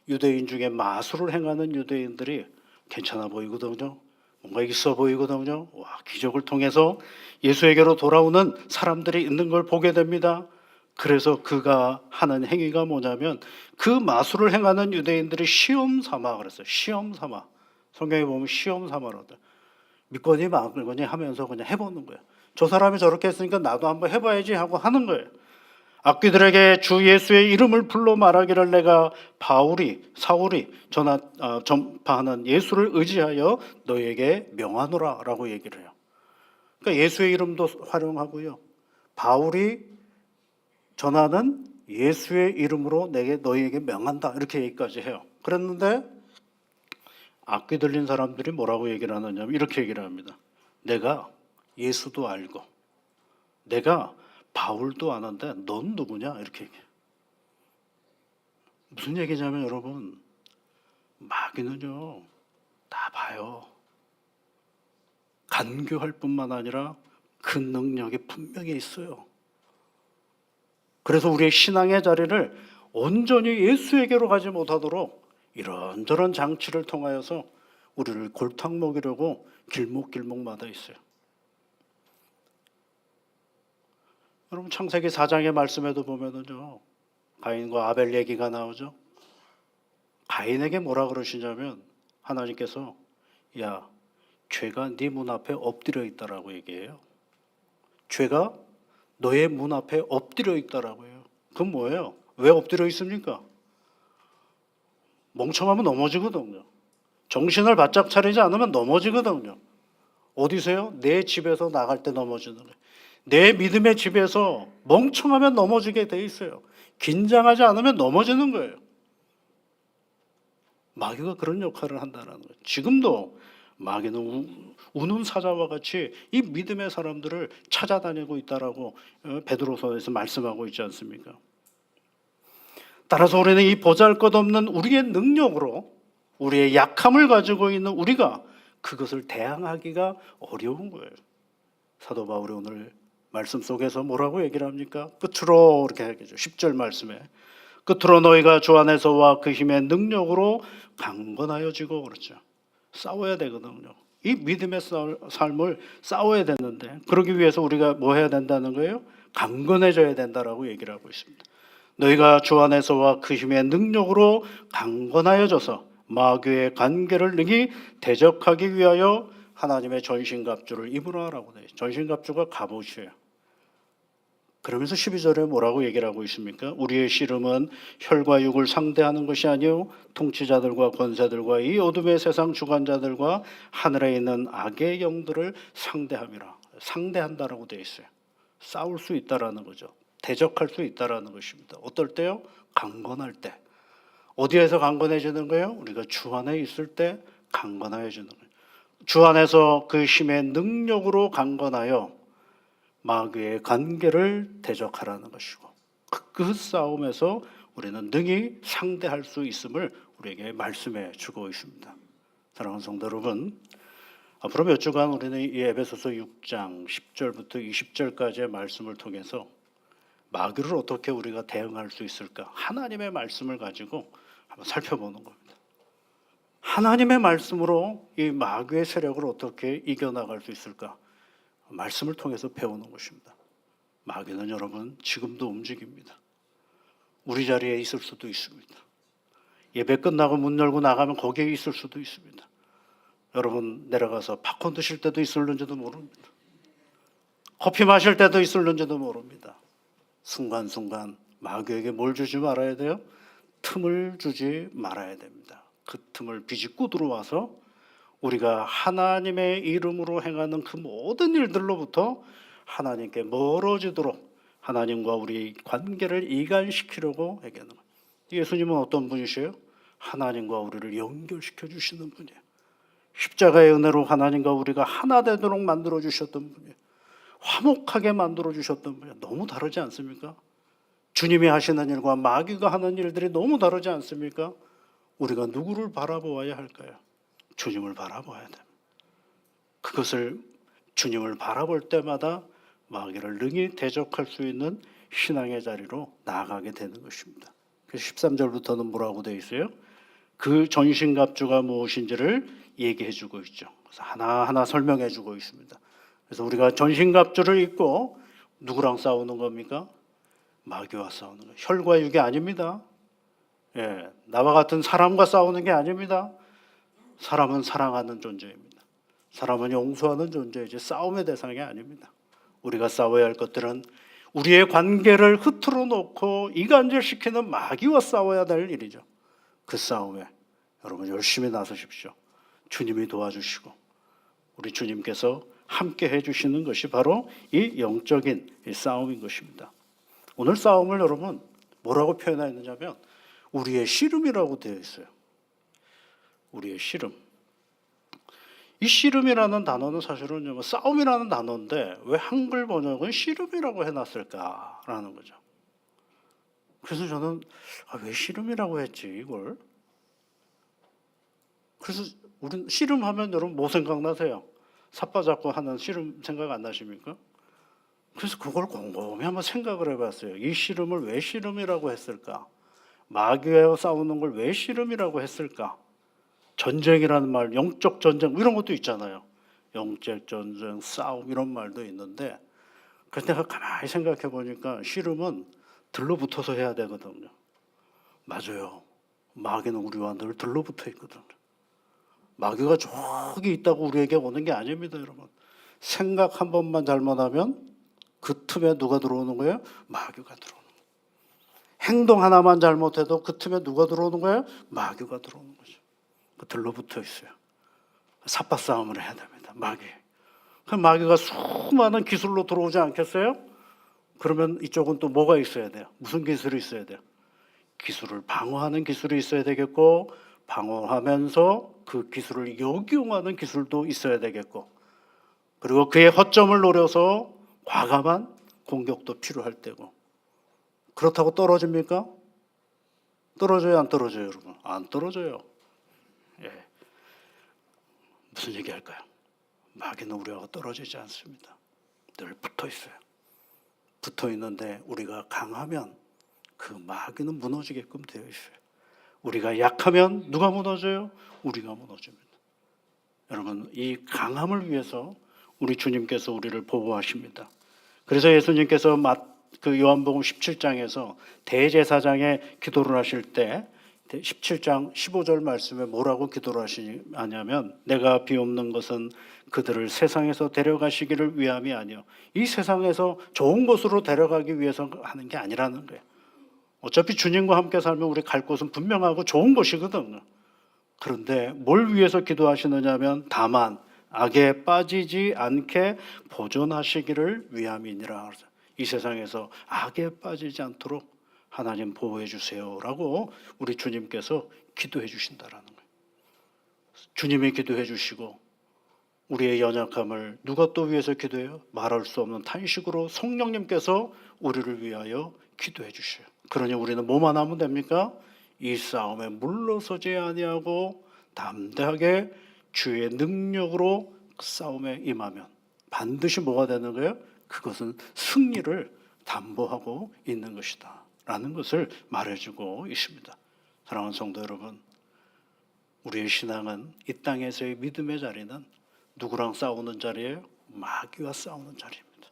유대인 중에 마술을 행하는 유대인들이 괜찮아 보이거든요. 뭔가 있어 보이거든요. 와, 기적을 통해서 예수에게로 돌아오는 사람들이 있는 걸 보게 됩니다. 그래서 그가 하는 행위가 뭐냐면 그 마술을 행하는 유대인들이 시험 삼아 그랬어요. 시험 삼아. 성경에 보면 시험 삼아라도 믿거니 말거니 하면서 그냥 해보는 거예요. 저 사람이 저렇게 했으니까 나도 한번 해봐야지 하고 하는 거예요. 악귀들에게 주 예수의 이름을 불러 말하기를 내가 사울이 전파하는 예수를 의지하여 너에게 명하노라 라고 얘기를 해요. 그러니까 예수의 이름도 활용하고요, 바울이 전하는 예수의 이름으로 너희에게 명한다 이렇게 얘기까지 해요. 그랬는데 악귀 들린 사람들이 뭐라고 얘기를 하느냐면 이렇게 얘기를 합니다. 내가 예수도 알고 내가 바울도 아는데 넌 누구냐 이렇게 얘기해요. 무슨 얘기냐면 여러분, 마귀는요 다 봐요. 간교할 뿐만 아니라 그 능력이 분명히 있어요. 그래서 우리의 신앙의 자리를 온전히 예수에게로 가지 못하도록 이런저런 장치를 통하여서 우리를 골탕 먹이려고 길목길목마다 있어요. 여러분, 창세기 4장의 말씀에도 보면은요, 가인과 아벨 얘기가 나오죠. 가인에게 뭐라 그러시냐면 하나님께서 야, 죄가 네 문 앞에 엎드려 있다라고 얘기해요. 죄가 너의 문 앞에 엎드려 있다라고 해요. 그건 뭐예요? 왜 엎드려 있습니까? 멍청하면 넘어지거든요. 정신을 바짝 차리지 않으면 넘어지거든요. 어디서요? 내 집에서 나갈 때 넘어지는 거예요. 내 믿음의 집에서 멍청하면 넘어지게 돼 있어요. 긴장하지 않으면 넘어지는 거예요. 마귀가 그런 역할을 한다는 거예요. 지금도 마귀는 우는 사자와 같이 이 믿음의 사람들을 찾아다니고 있다라고 베드로서에서 말씀하고 있지 않습니까? 따라서 우리는 이 보잘것없는 우리의 능력으로 우리의 약함을 가지고 있는 우리가 그것을 대항하기가 어려운 거예요. 사도 바울이 오늘 말씀 속에서 뭐라고 얘기를 합니까? 끝으로 이렇게 얘기하죠. 10절 말씀에 끝으로 너희가 주 안에서와 그 힘의 능력으로 강건하여지고, 그렇죠. 싸워야 되거든요. 이 믿음의 삶을 싸워야 되는데 그러기 위해서 우리가 뭐 해야 된다는 거예요? 강건해져야 된다라고 얘기를 하고 있습니다. 너희가 주 안에서와 그 힘의 능력으로 강건하여져서 마귀의 관계를 능히 대적하기 위하여 하나님의 전신갑주를 입으라라고 돼요. 전신갑주가 갑옷이에요. 그러면서 12절에 뭐라고 얘기를 하고 있습니까? 우리의 씨름은 혈과 육을 상대하는 것이 아니요 통치자들과 권세들과 이 어둠의 세상 주관자들과 하늘에 있는 악의 영들을 상대함이라. 상대한다라고 되어 있어요. 싸울 수 있다라는 거죠. 대적할 수 있다라는 것입니다. 어떨 때요? 강건할 때. 어디에서 강건해지는 거예요? 우리가 주 안에 있을 때 강건해지는 거예요. 주 안에서 그 힘의 능력으로 강건하여 마귀의 관계를 대적하라는 것이고 그 싸움에서 우리는 능히 상대할 수 있음을 우리에게 말씀해 주고 있습니다. 사랑하는 성도 여러분, 앞으로 몇 주간 우리는 이 에베소서 6장 10절부터 20절까지의 말씀을 통해서 마귀를 어떻게 우리가 대응할 수 있을까? 하나님의 말씀을 가지고 한번 살펴보는 겁니다. 하나님의 말씀으로 이 마귀의 세력을 어떻게 이겨나갈 수 있을까? 말씀을 통해서 배우는 것입니다. 마귀는 여러분 지금도 움직입니다. 우리 자리에 있을 수도 있습니다. 예배 끝나고 문 열고 나가면 거기에 있을 수도 있습니다. 여러분 내려가서 팝콘 드실 때도 있을는지도 모릅니다. 커피 마실 때도 있을는지도 모릅니다. 순간순간 마귀에게 뭘 주지 말아야 돼요? 틈을 주지 말아야 됩니다. 그 틈을 비집고 들어와서 우리가 하나님의 이름으로 행하는 그 모든 일들로부터 하나님께 멀어지도록 하나님과 우리 관계를 이간시키려고 얘기하는 거예요. 예수님은 어떤 분이세요? 하나님과 우리를 연결시켜 주시는 분이에요. 십자가의 은혜로 하나님과 우리가 하나 되도록 만들어 주셨던 분이에요. 화목하게 만들어 주셨던 분이에요. 너무 다르지 않습니까? 주님이 하시는 일과 마귀가 하는 일들이 너무 다르지 않습니까? 우리가 누구를 바라보아야 할까요? 주님을 바라봐야 됩니다. 그것을 주님을 바라볼 때마다 마귀를 능히 대적할 수 있는 신앙의 자리로 나아가게 되는 것입니다. 그래서 13절부터는 뭐라고 되어 있어요? 그 전신갑주가 무엇인지를 얘기해 주고 있죠. 그래서 하나하나 설명해 주고 있습니다. 그래서 우리가 전신갑주를 입고 누구랑 싸우는 겁니까? 마귀와 싸우는 거예요. 혈과 육이 아닙니다. 예, 나와 같은 사람과 싸우는 게 아닙니다. 사람은 사랑하는 존재입니다. 사람은 용서하는 존재이지 싸움의 대상이 아닙니다. 우리가 싸워야 할 것들은 우리의 관계를 흐트러 놓고 이간질시키는 마귀와 싸워야 될 일이죠. 그 싸움에 여러분 열심히 나서십시오. 주님이 도와주시고 우리 주님께서 함께 해주시는 것이 바로 이 영적인 이 싸움인 것입니다. 오늘 싸움을 여러분 뭐라고 표현했느냐면 우리의 씨름이라고 되어 있어요. 우리의 씨름. 이 씨름이라는 단어는 사실은 싸움이라는 단어인데 왜 한글 번역은 씨름이라고 해놨을까라는 거죠. 그래서 저는 왜 씨름이라고 했지 이걸? 그래서 우리 씨름하면 여러분 뭐 생각나세요? 삿바 잡고 하는 씨름 생각 안 나십니까? 그래서 그걸 곰곰이 한번 생각을 해봤어요. 이 씨름을 왜 씨름이라고 했을까? 마귀와 싸우는 걸 왜 씨름이라고 했을까? 전쟁이라는 말, 영적 전쟁 이런 것도 있잖아요. 영적 전쟁, 싸움 이런 말도 있는데 그래서 내가 가만히 생각해 보니까 씨름은 들러붙어서 해야 되거든요. 맞아요. 마귀는 우리와 늘 들러붙어 있거든요. 마귀가 저기 있다고 우리에게 오는 게 아닙니다, 여러분. 생각 한 번만 잘못하면 그 틈에 누가 들어오는 거예요? 마귀가 들어오는 거예요. 행동 하나만 잘못해도 그 틈에 누가 들어오는 거예요? 마귀가 들어오는 거죠. 들러붙어 있어요. 삿바 싸움을 해야 됩니다. 마귀. 그 마귀가 수많은 기술로 들어오지 않겠어요? 그러면 이쪽은 또 뭐가 있어야 돼요? 무슨 기술이 있어야 돼요? 기술을 방어하는 기술이 있어야 되겠고 방어하면서 그 기술을 역이용하는 기술도 있어야 되겠고 그리고 그의 허점을 노려서 과감한 공격도 필요할 때고 그렇다고 떨어집니까? 떨어져요, 안 떨어져요, 여러분? 안 떨어져요. 예. 무슨 얘기 할까요? 마귀는 우리하고 떨어지지 않습니다. 늘 붙어 있어요. 붙어 있는데 우리가 강하면 그 마귀는 무너지게끔 되어 있어요. 우리가 약하면 누가 무너져요? 우리가 무너집니다. 여러분 이 강함을 위해서 우리 주님께서 우리를 보호하십니다. 그래서 예수님께서 그 요한복음 17장에서 대제사장의 기도를 하실 때 17장 15절 말씀에 뭐라고 기도를 하시냐면 내가 비옵는 것은 그들을 세상에서 데려가시기를 위함이 아니요 이 세상에서 좋은 곳으로 데려가기 위해서 하는 게 아니라는 거예요. 어차피 주님과 함께 살면 우리 갈 곳은 분명하고 좋은 곳이거든요. 그런데 뭘 위해서 기도하시느냐면 다만 악에 빠지지 않게 보존하시기를 위함이니라. 이 세상에서 악에 빠지지 않도록 하나님 보호해 주세요라고 우리 주님께서 기도해 주신다라는 거예요. 주님이 기도해 주시고 우리의 연약함을 누가 또 위해서 기도해요? 말할 수 없는 탄식으로 성령님께서 우리를 위하여 기도해 주셔요. 그러니 우리는 뭐만 하면 됩니까? 이 싸움에 물러서지 아니하고 담대하게 주의 능력으로 싸움에 임하면 반드시 뭐가 되는 거예요? 그것은 승리를 담보하고 있는 것이다 라는 것을 말해주고 있습니다. 사랑하는 성도 여러분, 우리의 신앙은 이 땅에서의 믿음의 자리는 누구랑 싸우는 자리예요? 마귀와 싸우는 자리입니다.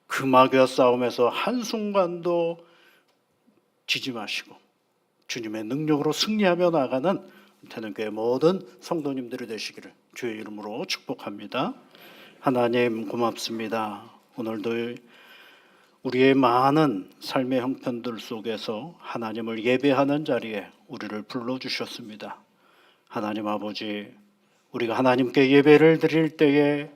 그 마귀와 싸움에서 한순간도 지지 마시고 주님의 능력으로 승리하며 나아가는 태능교회 모든 성도님들이 되시기를 주의 이름으로 축복합니다. 하나님 고맙습니다. 오늘도 우리의 많은 삶의 형편들 속에서 하나님을 예배하는 자리에 우리를 불러주셨습니다. 하나님 아버지, 우리가 하나님께 예배를 드릴 때에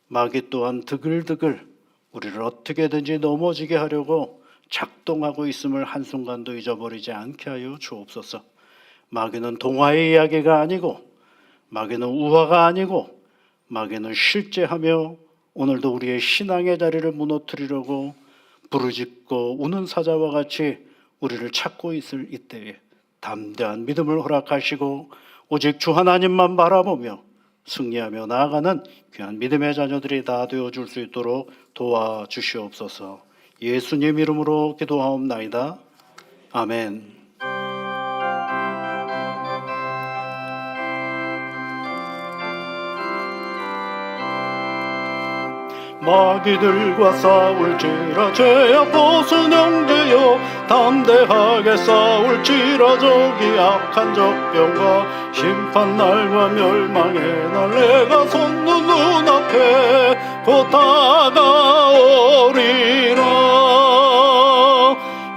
마귀 또한 드글드글 우리를 어떻게든지 넘어지게 하려고 작동하고 있음을 한순간도 잊어버리지 않게 하여 주옵소서. 마귀는 동화의 이야기가 아니고 마귀는 우화가 아니고 마귀는 실제하며 오늘도 우리의 신앙의 자리를 무너뜨리려고 부르짖고 우는 사자와 같이 우리를 찾고 있을 이때에 담대한 믿음을 허락하시고 오직 주 하나님만 바라보며 승리하며 나아가는 귀한 믿음의 자녀들이 다 되어줄 수 있도록 도와주시옵소서. 예수님 이름으로 기도하옵나이다. 아멘. 마귀들과 싸울지라 죄야 보순 형제여 담대하게 싸울지라 저기 악한 적병과 심판날과 멸망의 날 내가 섰는 눈앞에 곧 다가오리라.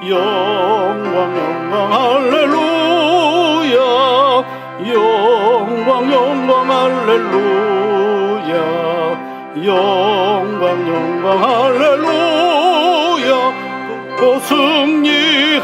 영광 영광 할렐루야 영광 영광 할렐루야 영광 영광 할렐루야 또 승리하리라.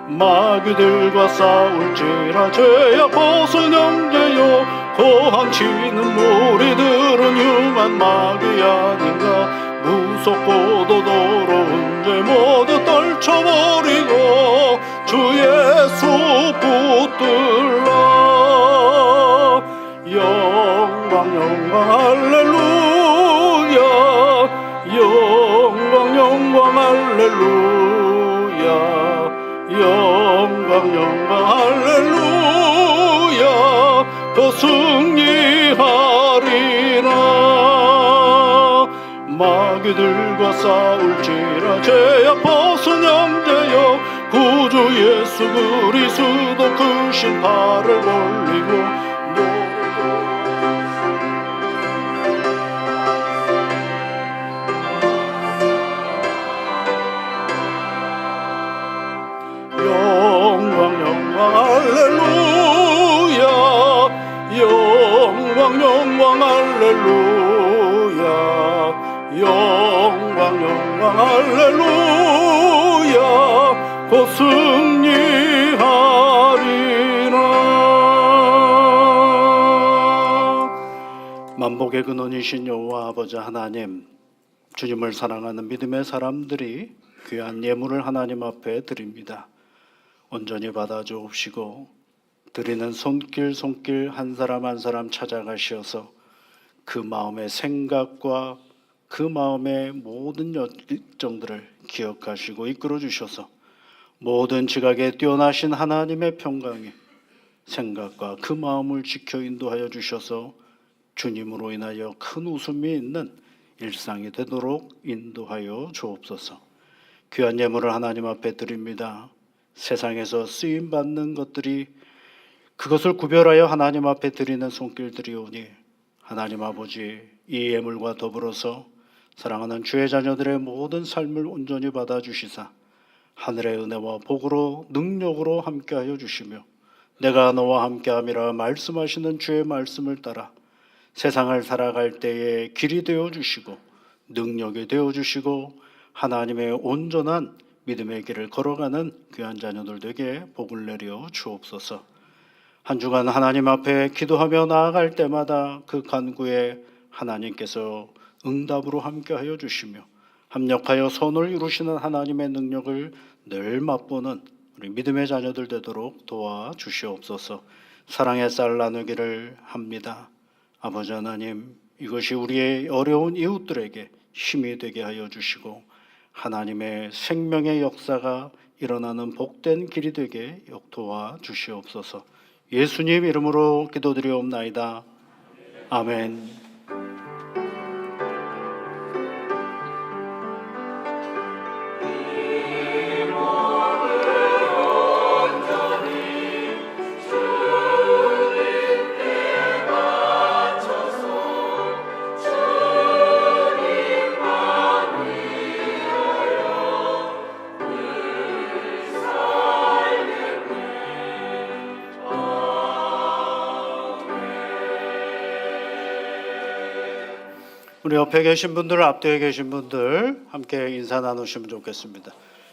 마귀들과 싸울지라 죄야 벗은 형제여 고함치는 무리들은 흉한 마귀 아닌가. 무섭고도 더러운 죄 모두 떨쳐버리고 주 예수 붙들라. 영광 영광 할렐루야 영광 영광 할렐루야 영광 영광 할렐루야 더 승리하리라. 마귀들과 싸울지라 죄악 벗은 형제여 구주 예수 그리스도 그 신발을 벌리고 영광 영광 할렐루야 영광 영광 할렐루야 영광 영광 할렐루야 곧 승리하리라. 만복의 근원이신 여호와 아버지 하나님, 주님을 사랑하는 믿음의 사람들이 귀한 예물을 하나님 앞에 드립니다. 온전히 받아 주옵시고 드리는 손길 한 사람 한 사람 찾아가시어서 그 마음의 생각과 그 마음의 모든 열정들을 기억하시고 이끌어 주셔서 모든 지각에 뛰어나신 하나님의 평강이 생각과 그 마음을 지켜 인도하여 주셔서 주님으로 인하여 큰 웃음이 있는 일상이 되도록 인도하여 주옵소서. 귀한 예물을 하나님 앞에 드립니다. 세상에서 쓰임 받는 것들이 그것을 구별하여 하나님 앞에 드리는 손길들이오니 하나님 아버지, 이 예물과 더불어서 사랑하는 주의 자녀들의 모든 삶을 온전히 받아주시사 하늘의 은혜와 복으로 능력으로 함께하여 주시며 내가 너와 함께함이라 말씀하시는 주의 말씀을 따라 세상을 살아갈 때에 길이 되어주시고 능력이 되어주시고 하나님의 온전한 믿음의 길을 걸어가는 귀한 자녀들 되게 복을 내려 주옵소서. 한 주간 하나님 앞에 기도하며 나아갈 때마다 그 간구에 하나님께서 응답으로 함께하여 주시며 합력하여 선을 이루시는 하나님의 능력을 늘 맛보는 우리 믿음의 자녀들 되도록 도와주시옵소서. 사랑의 쌀 나누기를 합니다. 아버지 하나님, 이것이 우리의 어려운 이웃들에게 힘이 되게 하여 주시고 하나님의 생명의 역사가 일어나는 복된 길이 되게 도와주시옵소서. 예수님 이름으로 기도드리옵나이다. 아멘. 우리 옆에 계신 분들, 앞뒤에 계신 분들 함께 인사 나누시면 좋겠습니다.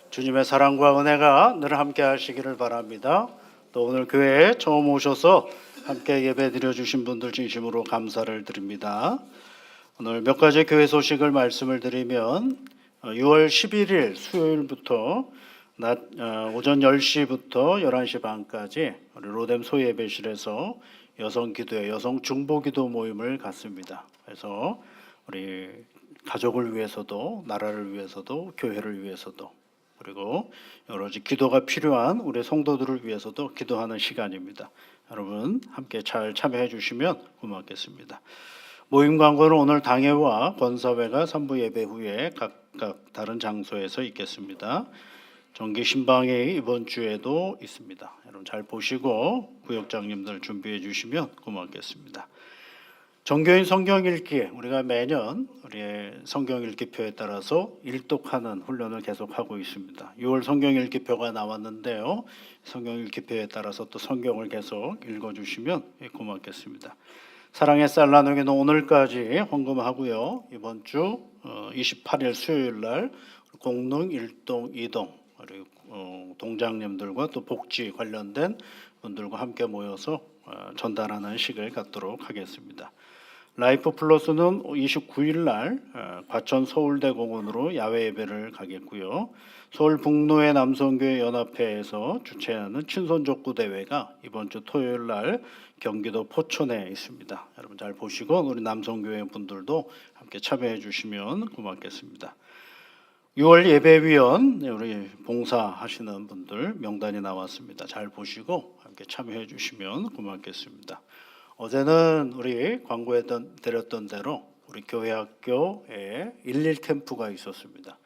주님의 사랑과 은혜가 늘 함께 하시기를 바랍니다. 또 오늘 교회에 처음 오셔서 함께 예배 드려주신 분들 진심으로 감사를 드립니다. 오늘 몇 가지 교회 소식을 말씀을 드리면 6월 11일 수요일부터 낮 오전 10시부터 11시 반까지 우리 로뎀 소예배실에서 여성 기도회, 여성 중보 기도 모임을 갖습니다. 그래서 우리 가족을 위해서도 나라를 위해서도 교회를 위해서도 그리고 여러 가지 기도가 필요한 우리 성도들을 위해서도 기도하는 시간입니다. 여러분 함께 잘 참여해 주시면 고맙겠습니다. 모임 광고는 오늘 당회와 권사회가 3부 예배 후에 각각 다른 장소에서 있겠습니다. 정기 신방이 이번 주에도 있습니다. 여러분 잘 보시고 구역장님들 준비해 주시면 고맙겠습니다. 정교인 성경 읽기, 우리가 매년 우리의 성경 읽기표에 따라서 일독하는 훈련을 계속하고 있습니다. 6월 성경 읽기표가 나왔는데요. 성경 읽기표에 따라서 또 성경을 계속 읽어주시면 고맙겠습니다. 사랑의 쌀 나누기는 오늘까지 헌금하고요. 이번 주 28일 수요일 날 공릉 1동 2동 그리고 동장님들과 또 복지 관련된 분들과 함께 모여서 전달하는 식을 갖도록 하겠습니다. 라이프 플러스는 29일 날 과천 서울대공원으로 야외 예배를 가겠고요. 서울 북로의 남성교회 연합회에서 주최하는 친손족구 대회가 이번 주 토요일 날 경기도 포천에 있습니다. 여러분 잘 보시고 우리 남성교회 분들도 함께 참여해 주시면 고맙겠습니다. 6월 예배위원 우리 봉사하시는 분들 명단이 나왔습니다. 잘 보시고 함께 참여해 주시면 고맙겠습니다. 어제는 우리 광고에 드렸던 대로 우리 교회 학교에 11 캠프가 있었습니다.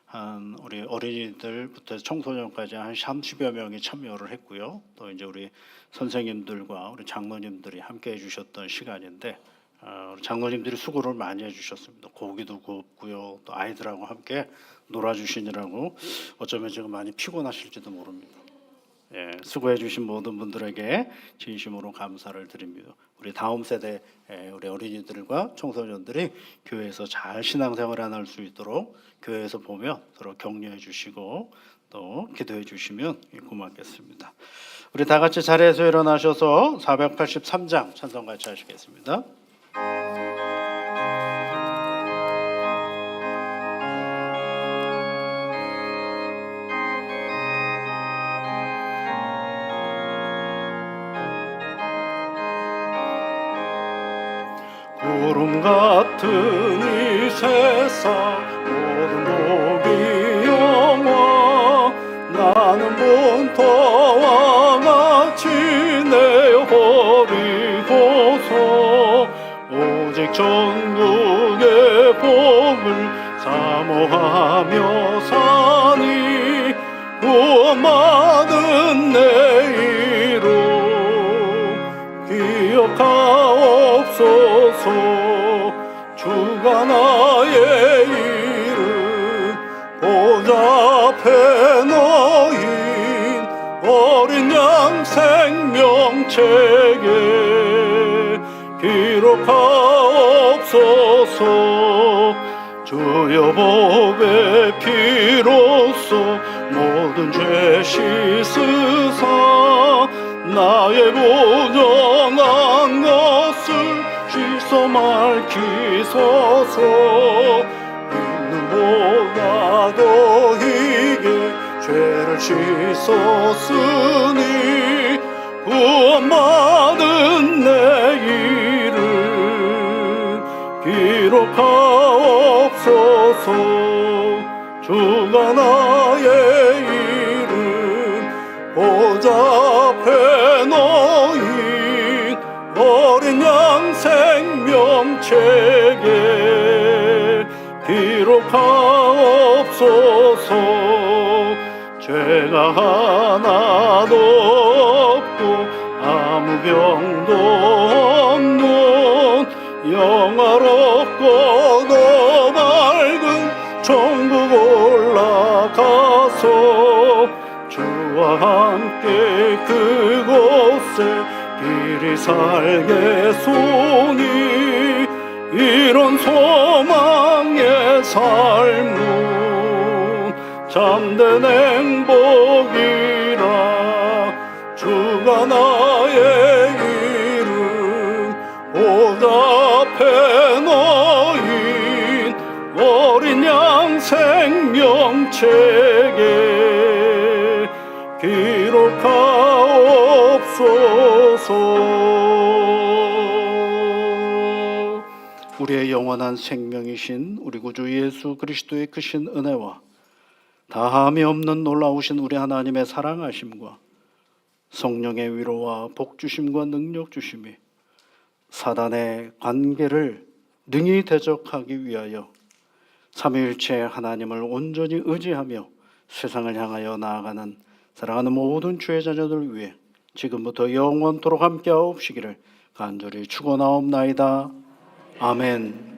한 우리 어린이들부터 청소년까지 한 30여 명이 참여를 했고요. 또 이제 우리 선생님들과 우리 장로님들이 함께 해주셨던 시간인데 우리 장로님들이 수고를 많이 해주셨습니다. 고기도 굽고요. 또 아이들하고 함께 놀아주시느라고 어쩌면 지금 많이 피곤하실지도 모릅니다. 수고해 주신 모든 분들에게 진심으로 감사를 드립니다. 우리 다음 세대 우리 어린이들과 청소년들이 교회에서 잘 신앙생활을 할 수 있도록 교회에서 보면 서로 격려해 주시고 또 기도해 주시면 고맙겠습니다. 우리 다 같이 자리에서 일어나셔서 483장 찬송 같이 하시겠습니다. 구름 같은 이 세상 모든 복이 영화 나는 본토와 같이 내어버리고서 오직 천국의 복을 사모하며 사는 많은 내 이름 기억하옵소서. 주가 나의 이름 보좌 앞에 놓인 어린 양 생명책에 기록하옵소서. 주여 보배 피로써 모든 죄 씻으사 나의 부정한 것을 씻어 맑히소서. 있는보다 더이게 죄를 씻었으니 구원받은 내 이름 기록하옵소서. 주가 나의 이름 보좌 앞에 놓인 어린 양 생명책에 기록하옵소서. 죄가 하나도 없고 아무 병도 없는 영화롭고 더 맑은 천국 올라가서 주와 함께 그곳에 길이 살겠소니 이런 소망의 삶은 참된 행복이라. 주가 나의 이름 보좌 앞에 놓인 어린 양 생명책에 기록하옵소서. 우리의 영원한 생명이신 우리 구주 예수 그리스도의 크신 은혜와 다함이 없는 놀라우신 우리 하나님의 사랑하심과 성령의 위로와 복주심과 능력주심이 사단의 관계를 능히 대적하기 위하여 삼위일체 하나님을 온전히 의지하며 세상을 향하여 나아가는 사랑하는 모든 주의 자녀들 위해 지금부터 영원토록 함께하옵시기를 간절히 축원하옵나이다. 아멘.